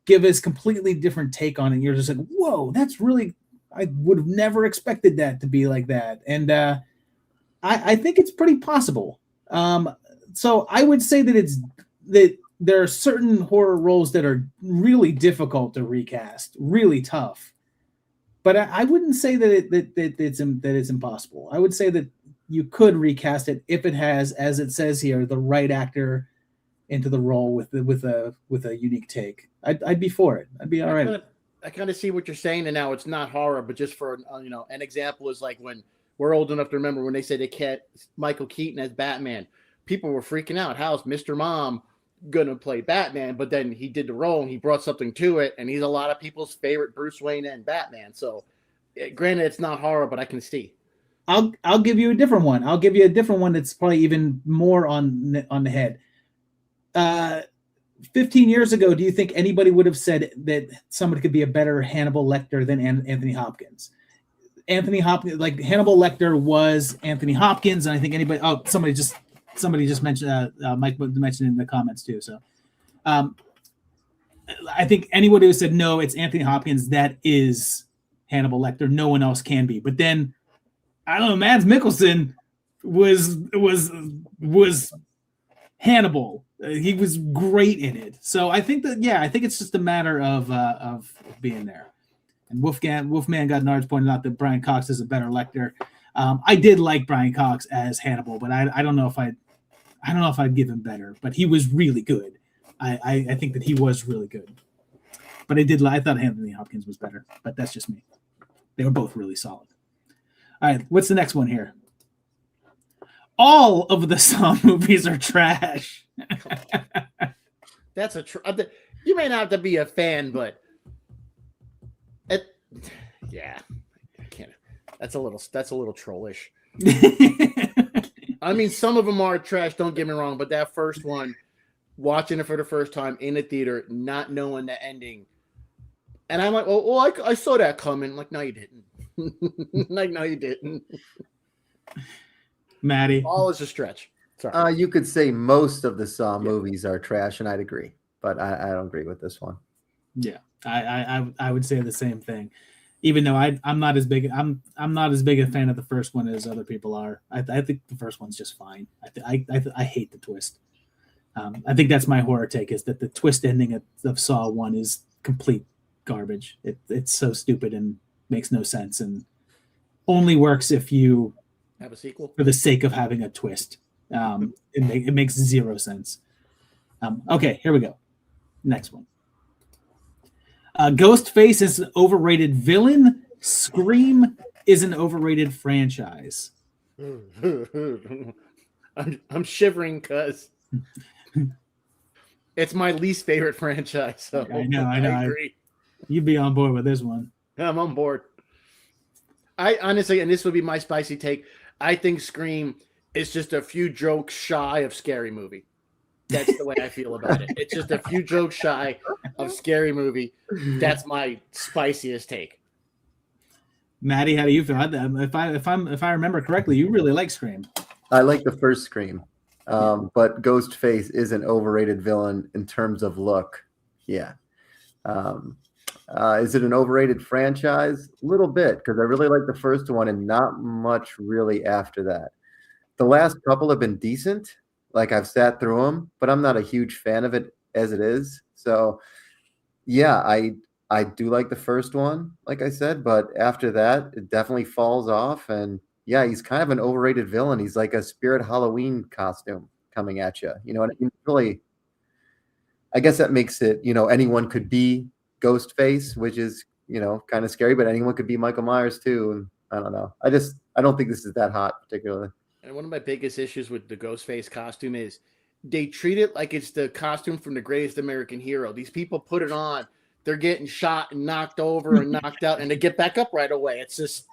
give us completely different take on it. And you're just like, whoa, that's really, I would have never expected that to be like that. And I think it's pretty possible. So I would say that there are certain horror roles that are really difficult to recast, really tough. But I wouldn't say that it's impossible. I would say that you could recast it if it has, as it says here, the right actor into the role with a unique take. I'd be for it. I'd be all right. I kind of see what you're saying, and now it's not horror, but just for an example is like when we're old enough to remember when they said they can't Michael Keaton as Batman. People were freaking out. How's Mr. Mom gonna play Batman? But then he did the role and he brought something to it, and he's a lot of people's favorite Bruce Wayne and Batman. So, granted, it's not horror, but I can see. I'll give you a different one. I'll give you a different one that's probably even more on the head. 15 years ago, do you think anybody would have said that somebody could be a better Hannibal Lecter than Anthony Hopkins? Anthony Hopkins, like Hannibal Lecter was Anthony Hopkins, and I think anybody. Oh, somebody just mentioned. Mike mentioned in the comments too. So, I think anybody who said no, it's Anthony Hopkins. That is Hannibal Lecter. No one else can be. But then I don't know. Mads Mikkelsen was Hannibal. He was great in it. So I think I think it's just a matter of being there. And Wolfman got Nards pointed out that Brian Cox is a better Lecter. I did like Brian Cox as Hannibal, but I don't know if I'd give him better. But he was really good. I think that he was really good. But I thought Anthony Hopkins was better. But that's just me. They were both really solid. All right, what's the next one here? All of the Saw movies are trash. That's you may not have to be a fan, but yeah, I can't. That's a little trollish. I mean, some of them are trash. Don't get me wrong, but that first one, watching it for the first time in the theater, not knowing the ending, and I'm like, well, I saw that coming. Like, no, you didn't. Like, no, you didn't. Maddie, All is a stretch. Sorry. You could say most of the Saw movies are trash, and I'd agree, but I don't agree with this one. yeah, I would say the same thing. Even though I'm not as big a fan of the first one as other people are. I think the first one's just fine. I hate the twist. I think that's my horror take, is that the twist ending of Saw 1 is complete garbage. It's so stupid and makes no sense, and only works if you Have a sequel for the sake of having a twist. It makes zero sense. Okay, here we go. Next one. Ghostface is an overrated villain. Scream is an overrated franchise. I'm shivering because it's my least favorite franchise. So I know. I agree. You'd be on board with this one. I'm on board. I honestly, and this would be my spicy take, I think Scream is just a few jokes shy of Scary Movie. That's the way I feel about it. It's just a few jokes shy of Scary Movie. That's my spiciest take. Maddie, how do you feel? If I remember correctly, you really like Scream. I like the first Scream, but Ghostface is an overrated villain in terms of look. Yeah. Is it an overrated franchise? A little bit, because I really like the first one and not much really after that. The last couple have been decent. Like, I've sat through them, but I'm not a huge fan of it as it is. So, yeah, I do like the first one, like I said, but after that, it definitely falls off. And yeah, he's kind of an overrated villain. He's like a Spirit Halloween costume coming at you. You know, and it really, I guess that makes it, anyone could be Ghostface, which is, kind of scary, but anyone could be Michael Myers too. And I don't know. I don't think this is that hot particularly. And one of my biggest issues with the Ghostface costume is they treat it like it's the costume from The Greatest American Hero. These people put it on, they're getting shot and knocked over and knocked out, and they get back up right away. It's just.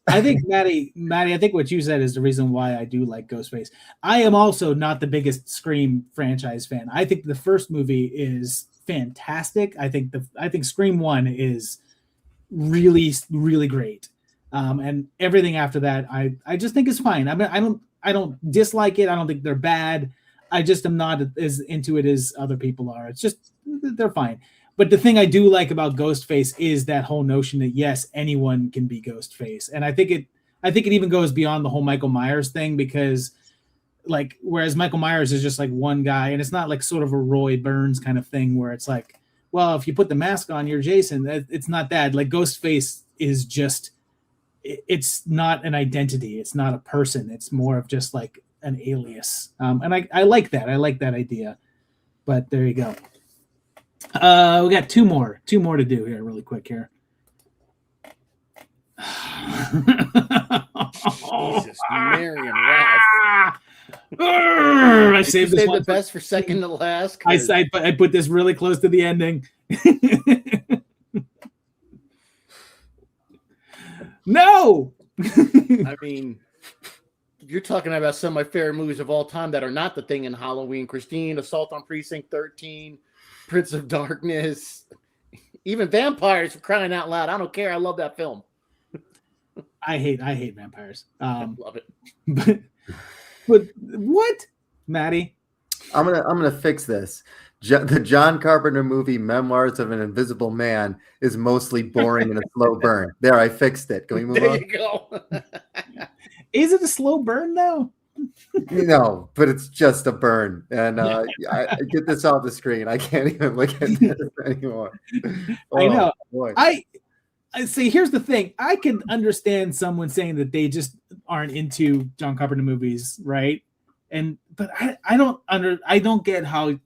I think Maddie, I think what you said is the reason why I do like Ghostface. I am also not the biggest Scream franchise fan. I think the first movie is fantastic. I think Scream 1 is really, really great. And everything after that, I just think is fine. I mean, I don't dislike it. I don't think they're bad. I just am not as into it as other people are. It's just, they're fine. But the thing I do like about Ghostface is that whole notion that yes, anyone can be Ghostface. And I think it even goes beyond the whole Michael Myers thing, because like, whereas Michael Myers is just like one guy, and it's not like sort of a Roy Burns kind of thing where it's like, well, if you put the mask on, you're Jason. It's not that. Like, Ghostface is just, it's not an identity. It's not a person. It's more of just like an alias. And I like that. I like that idea. But there you go. We got two more to do here really quick here. Jesus, Mary and Ralph. I saved this one the best for second to last. I put this really close to the ending. No. I mean, you're talking about some of my favorite movies of all time that are not The Thing in Halloween. Christine, Assault on Precinct 13, Prince of Darkness, even Vampires, for crying out loud. I don't care. I love that film. I hate vampires. I love it. But what, Maddie? I'm gonna fix this. The John Carpenter movie Memoirs of an Invisible Man is mostly boring and a slow burn. There, I fixed it. Can we move There on? you go. Is it a slow burn though? No, but it's just a burn. And I get this off the screen. I can't even look at this anymore. I know. Boy. I see. Here's the thing. I can understand someone saying that they just aren't into John Carpenter movies, right? But I don't get how.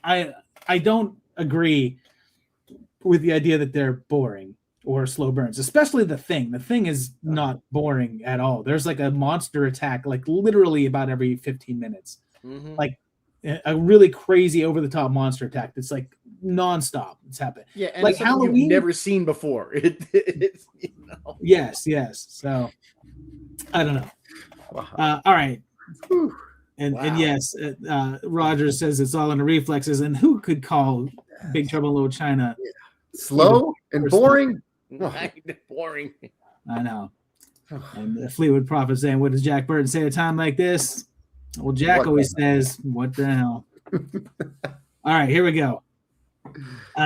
I don't agree with the idea that they're boring. or slow burns, especially The Thing. The Thing is not boring at all. There's like a monster attack, like literally about every 15 minutes. Mhm. Like a really crazy over the top monster attack that's like nonstop. It's happening. Yeah, and like it's something Halloween. you've never seen before. It's, you know. Yes. So I don't know. Wow. All right. Whew. And Wow. yes, Roger says it's all in the reflexes. And who could call Big Trouble in Little China Slow and boring. Boring. I know. And the Fleetwood Prophet saying, "What does Jack Burton say at a time like this?" Well, Jack What always the says, "What the hell?" All right, here we go.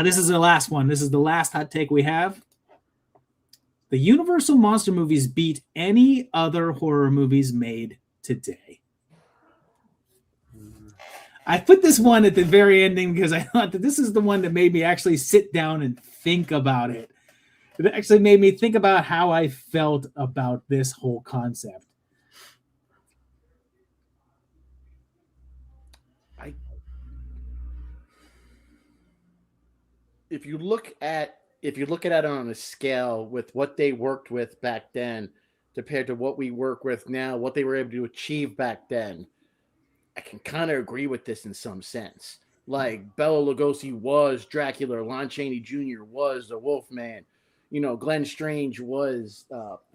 This is the last one. This is the last hot take we have. The Universal monster movies beat any other horror movies made today. I put this one at the very ending because I thought that this is the one that made me actually sit down and think about it. It actually made me think about how I felt about this whole concept. If you look at it on a scale with what they worked with back then compared to what we work with now, what they were able to achieve back then, I can kind of agree with this in some sense. Like Bela Lugosi was Dracula, Lon Chaney Jr. was the Wolfman, Glenn Strange was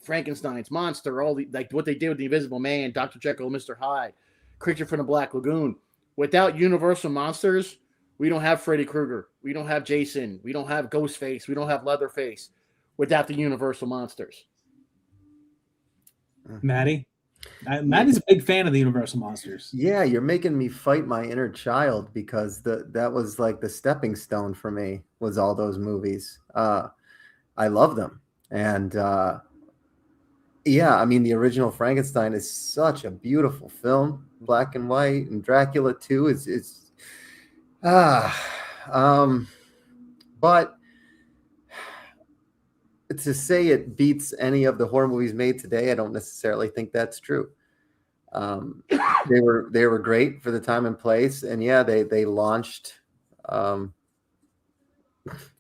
Frankenstein's monster. All the like what they did with the Invisible Man, Dr. Jekyll, Mr. Hyde, Creature from the Black Lagoon. Without Universal monsters, we don't have Freddy Krueger. We don't have Jason. We don't have Ghostface. We don't have Leatherface without the Universal monsters. Maddie? Maddie's a big fan of the Universal monsters. Yeah, you're making me fight my inner child because that was like the stepping stone for me was all those movies. I love them. And yeah, I mean, the original Frankenstein is such a beautiful film, black and white, and Dracula too is but to say it beats any of the horror movies made today, I don't necessarily think that's true. They were great for the time and place, and yeah, they launched a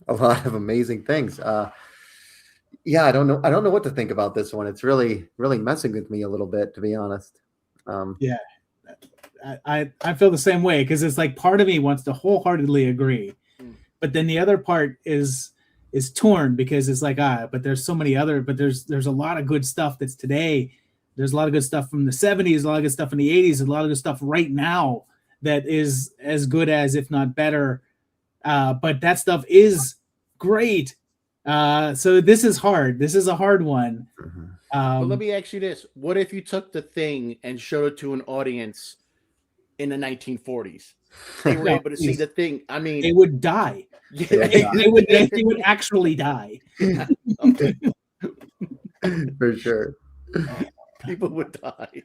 lot of amazing things. Yeah, I don't know what to think about this one. It's really messing with me a little bit, to be honest. Yeah, I feel the same way because it's like part of me wants to wholeheartedly agree, but then the other part is torn because it's like but there's so many other, but there's a lot of good stuff that's today. There's a lot of good stuff from the 70s, a lot of good stuff in the 80s, a lot of good stuff right now that is as good as, if not better. But that stuff is great. So this is hard. This is a hard one. Well, let me ask you this. What if you took The Thing and showed it to an audience in the 1940s? They were able to see The Thing. I mean, they would die. They would actually die. For sure. People would die.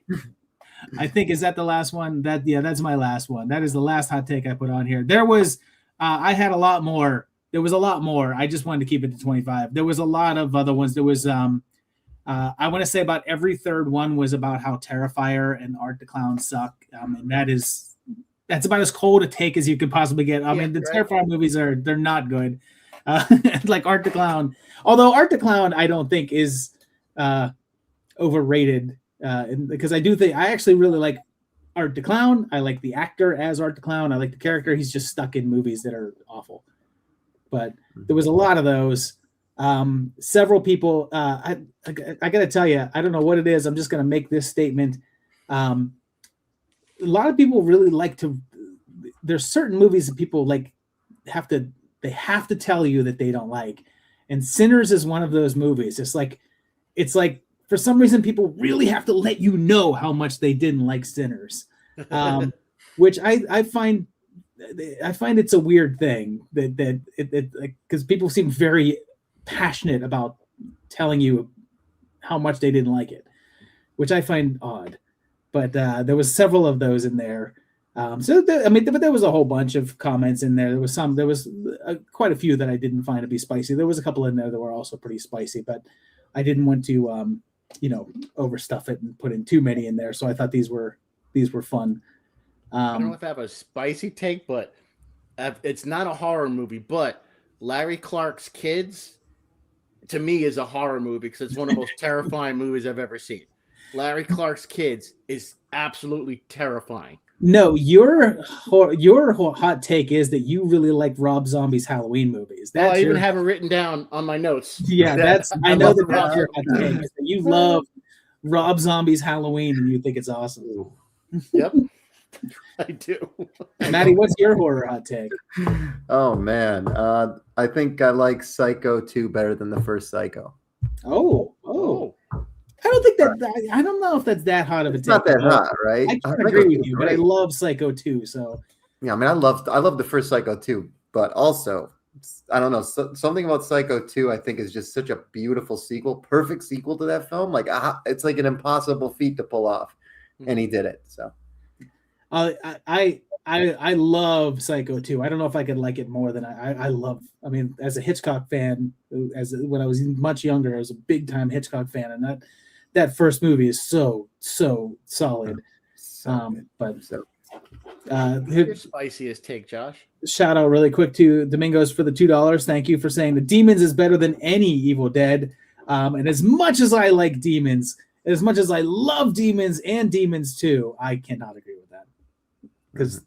I think, is that the last one? That's my last one. That is the last hot take I put on here. There was, I had a lot more. There was a lot more. I just wanted to keep it to 25. There was a lot of other ones. There was, I want to say about every third one was about how Terrifier and Art the Clown suck. And that's about as cold a take as you could possibly get. I mean, the Terrifier movies they're not good. Like Art the Clown. Although Art the Clown, I don't think is overrated. Because I do think I actually really like Art the Clown. I like the actor as Art the Clown. I like the character. He's just stuck in movies that are awful. But there was a lot of those. Several people. I got to tell you, I don't know what it is. I'm just going to make this statement. A lot of people really like to. There's certain movies that people like have to tell you that they don't like, and Sinners is one of those movies. It's like for some reason people really have to let you know how much they didn't like Sinners, which I find it's a weird thing that because people seem very passionate about telling you how much they didn't like it, which I find odd. But there was several of those in there. But there was a whole bunch of comments in there. There was quite a few that I didn't find to be spicy. There was a couple in there that were also pretty spicy, but I didn't want to overstuff it and put in too many in there. So I thought these were fun. I don't know if I have a spicy take, but it's not a horror movie. But Larry Clark's Kids to me is a horror movie because it's one of the most terrifying movies I've ever seen. Larry Clark's Kids is absolutely terrifying. No, your hot take is that you really like Rob Zombie's Halloween movies. Oh, I even have it written down on my notes. Yeah, that's I know love that Rob that's your hot take. Is that you love Rob Zombie's Halloween and you think it's awesome. Yep, I do. Maddie, what's your horror hot take? Oh man, I think I like Psycho 2 better than the first Psycho. Oh. I don't think that. I don't know if that's that hot of a take. It's not that hot, right? I can't agree with you, but I love Psycho 2. So yeah, I mean, I love the first Psycho 2, but also I don't know, something about Psycho 2 I think is just such a beautiful sequel, perfect sequel to that film. Like it's like an impossible feat to pull off, and he did it. So I love Psycho 2. I don't know if I could like it more than I love. I mean, as a Hitchcock fan, when I was much younger, I was a big time Hitchcock fan, and that first movie is so solid. Your spiciest take, Josh. Shout out really quick to Domingos for the $2. Thank you for saying the Demons is better than any Evil Dead. And as much as I like Demons, as much as I love Demons and Demons 2, I cannot agree with that because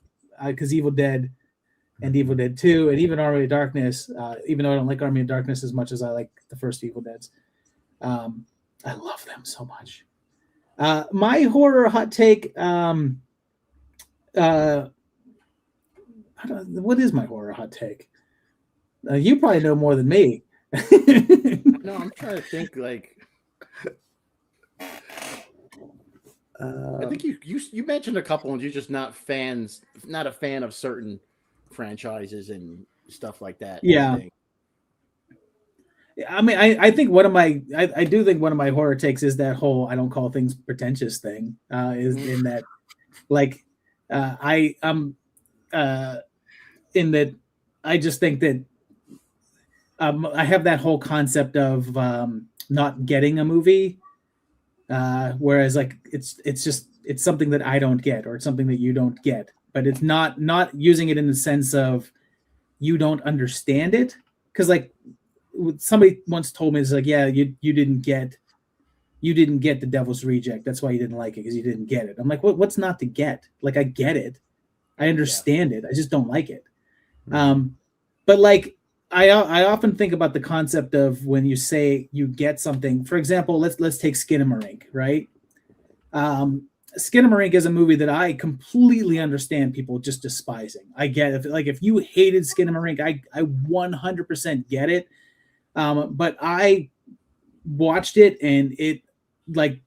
Evil Dead and Evil Dead 2 and even Army of Darkness, even though I don't like Army of Darkness as much as I like the first Evil Deads, I love them so much. My horror hot take. What is my horror hot take? You probably know more than me. No, I'm trying to think. Like, I think you mentioned a couple ones. You're just not a fan of certain franchises and stuff like that. Yeah. I mean, I think I do think one of my horror takes is that whole I don't call things pretentious thing. Is in that, like, in that I just think that I have that whole concept of not getting a movie, whereas like it's something that I don't get or it's something that you don't get, but it's not using it in the sense of you don't understand it, because like somebody once told me, it's like, yeah, you didn't get The Devil's Reject, that's why you didn't like it, because you didn't get it. I'm like, what's not to get? Like, I get it, I understand it, I just don't like it. But like I often think about the concept of when you say you get something. For example, let's take Skinamarink, right? Skinamarink is a movie that I completely understand people just despising. I get it. Like, if you hated Skinamarink, I 100% get it. But I watched it and it like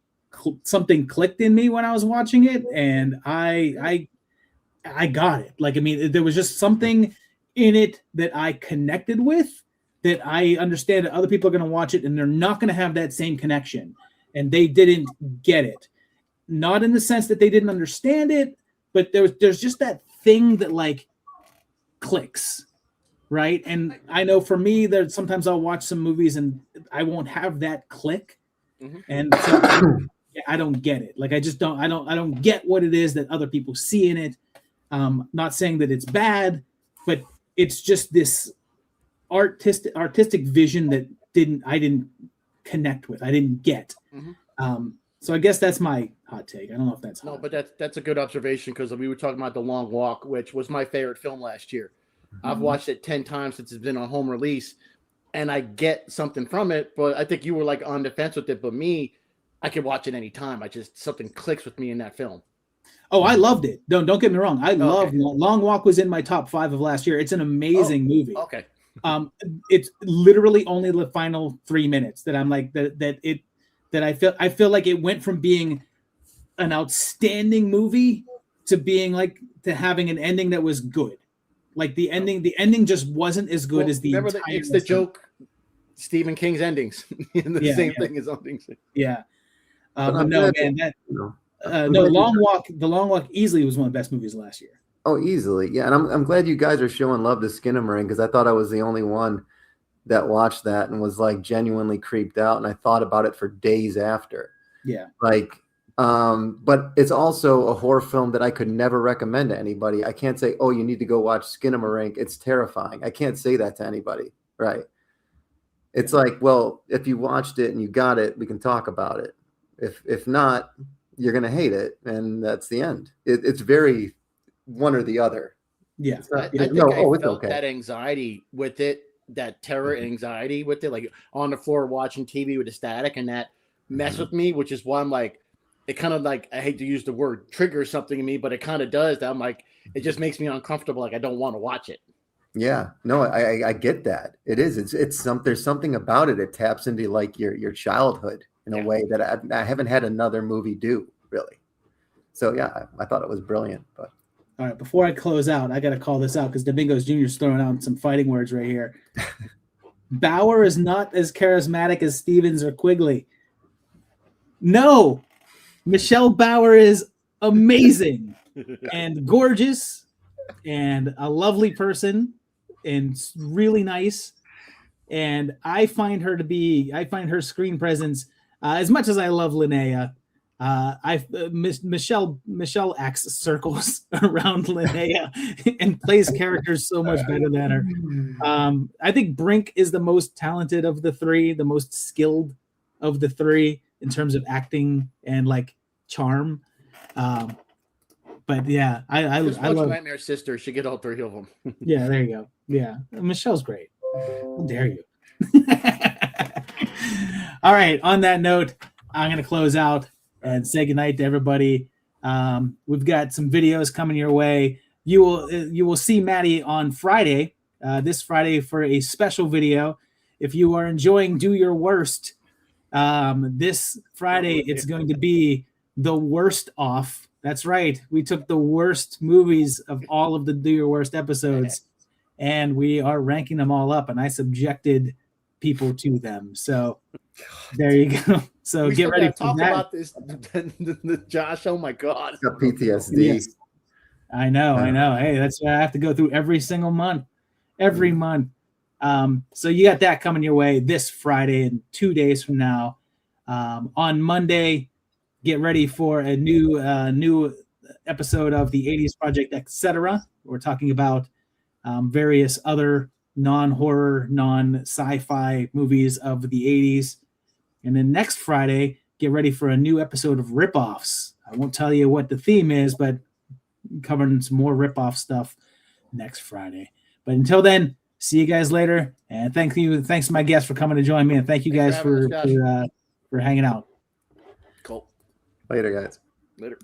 something clicked in me when I was watching it, and I got it. Like, I mean, there was just something in it that I connected with, that I understand that other people are going to watch it and they're not going to have that same connection, and they didn't get it. Not in the sense that they didn't understand it, but there's just that thing that like clicks. Right. And I know for me that sometimes I'll watch some movies and I won't have that click. Mm-hmm. And so I don't get it. Like, I don't get what it is that other people see in it. Not saying that it's bad, but it's just this artistic vision that I didn't connect with. I didn't get. Mm-hmm. So I guess that's my hot take. I don't know if that's hot. No, but that's a good observation, because we were talking about The Long Walk, which was my favorite film last year. Mm-hmm. I've watched it 10 times since it's been on home release, and I get something from it. But I think you were like on the fence with it. But me, I could watch it anytime. Something clicks with me in that film. Oh, I loved it. Don't get me wrong. I loved Long Walk. Was in my top 5 of last year. It's an amazing movie. Okay. It's literally only the final 3 minutes that I'm like that I feel like it went from being an outstanding movie to being like to having an ending that was good. Like the ending just wasn't as good as the entire. It's the joke. Stephen King's endings, the same thing as endings. Yeah, but no, man, Long Walk. The Long Walk easily was one of the best movies last year. Oh, easily, yeah. And I'm glad you guys are showing love to Skinamarink, because I thought I was the only one that watched that and was like genuinely creeped out, and I thought about it for days after. Yeah, like. But it's also a horror film that I could never recommend to anybody. I can't say, oh, you need to go watch Skinamarink, it's terrifying. I can't say that to anybody, right? It's like, well, if you watched it and you got it, we can talk about it. If not, you're gonna hate it, and that's the end. It's very one or the other. Yeah. It's not, I think no, I oh, it's felt okay. that anxiety with it, that terror anxiety with it, like on the floor watching TV with the static, and that mess with me, which is why I'm like, it kind of like, I hate to use the word trigger something in me, but it kind of does that. I'm like, it just makes me uncomfortable. Like I don't want to watch it. Yeah, no, I get that. It is. There's something about it. It taps into like your childhood in a way that I haven't had another movie do really. So yeah, I thought it was brilliant. But All right, before I close out, I got to call this out because Domingos Jr. is throwing out some fighting words right here. Bauer is not as charismatic as Stevens or Quigley. No, Michelle Bauer is amazing and gorgeous and a lovely person and really nice. And I find her screen presence, as much as I love Linnea, Michelle acts circles around Linnea and plays characters so much better than her. I think Brink is the most talented of the three, the most skilled of the three in terms of acting and like charm. But yeah, I love Nightmare Sister. Should get all three of them. Yeah, there you go. Yeah, Michelle's great. How dare you? All right. On that note, I'm going to close out and say goodnight to everybody. We've got some videos coming your way. You will see Maddie on Friday, this Friday, for a special video. If you are enjoying Do Your Worst, this Friday it's going to be the worst off. That's right. We took the worst movies of all of the Do Your Worst episodes, and we are ranking them all up, and I subjected people to them. So there you go. So We get still ready gotta for talk that. about this, Josh. Oh my God. got PTSD. Yes. I know. Hey, that's what I have to go through every single month. Every month. So you got that coming your way this Friday and 2 days from now. On Monday, get ready for a new episode of the 80s Project, etc. We're talking about various other non-horror, non-sci-fi movies of the 80s. And then next Friday, get ready for a new episode of Rip-Offs. I won't tell you what the theme is, but covering some more Rip-Off stuff next Friday. But until then, see you guys later. And thanks to my guests for coming to join me. And thank you guys Thanks for having us, for hanging out. Cool. Later, guys. Later.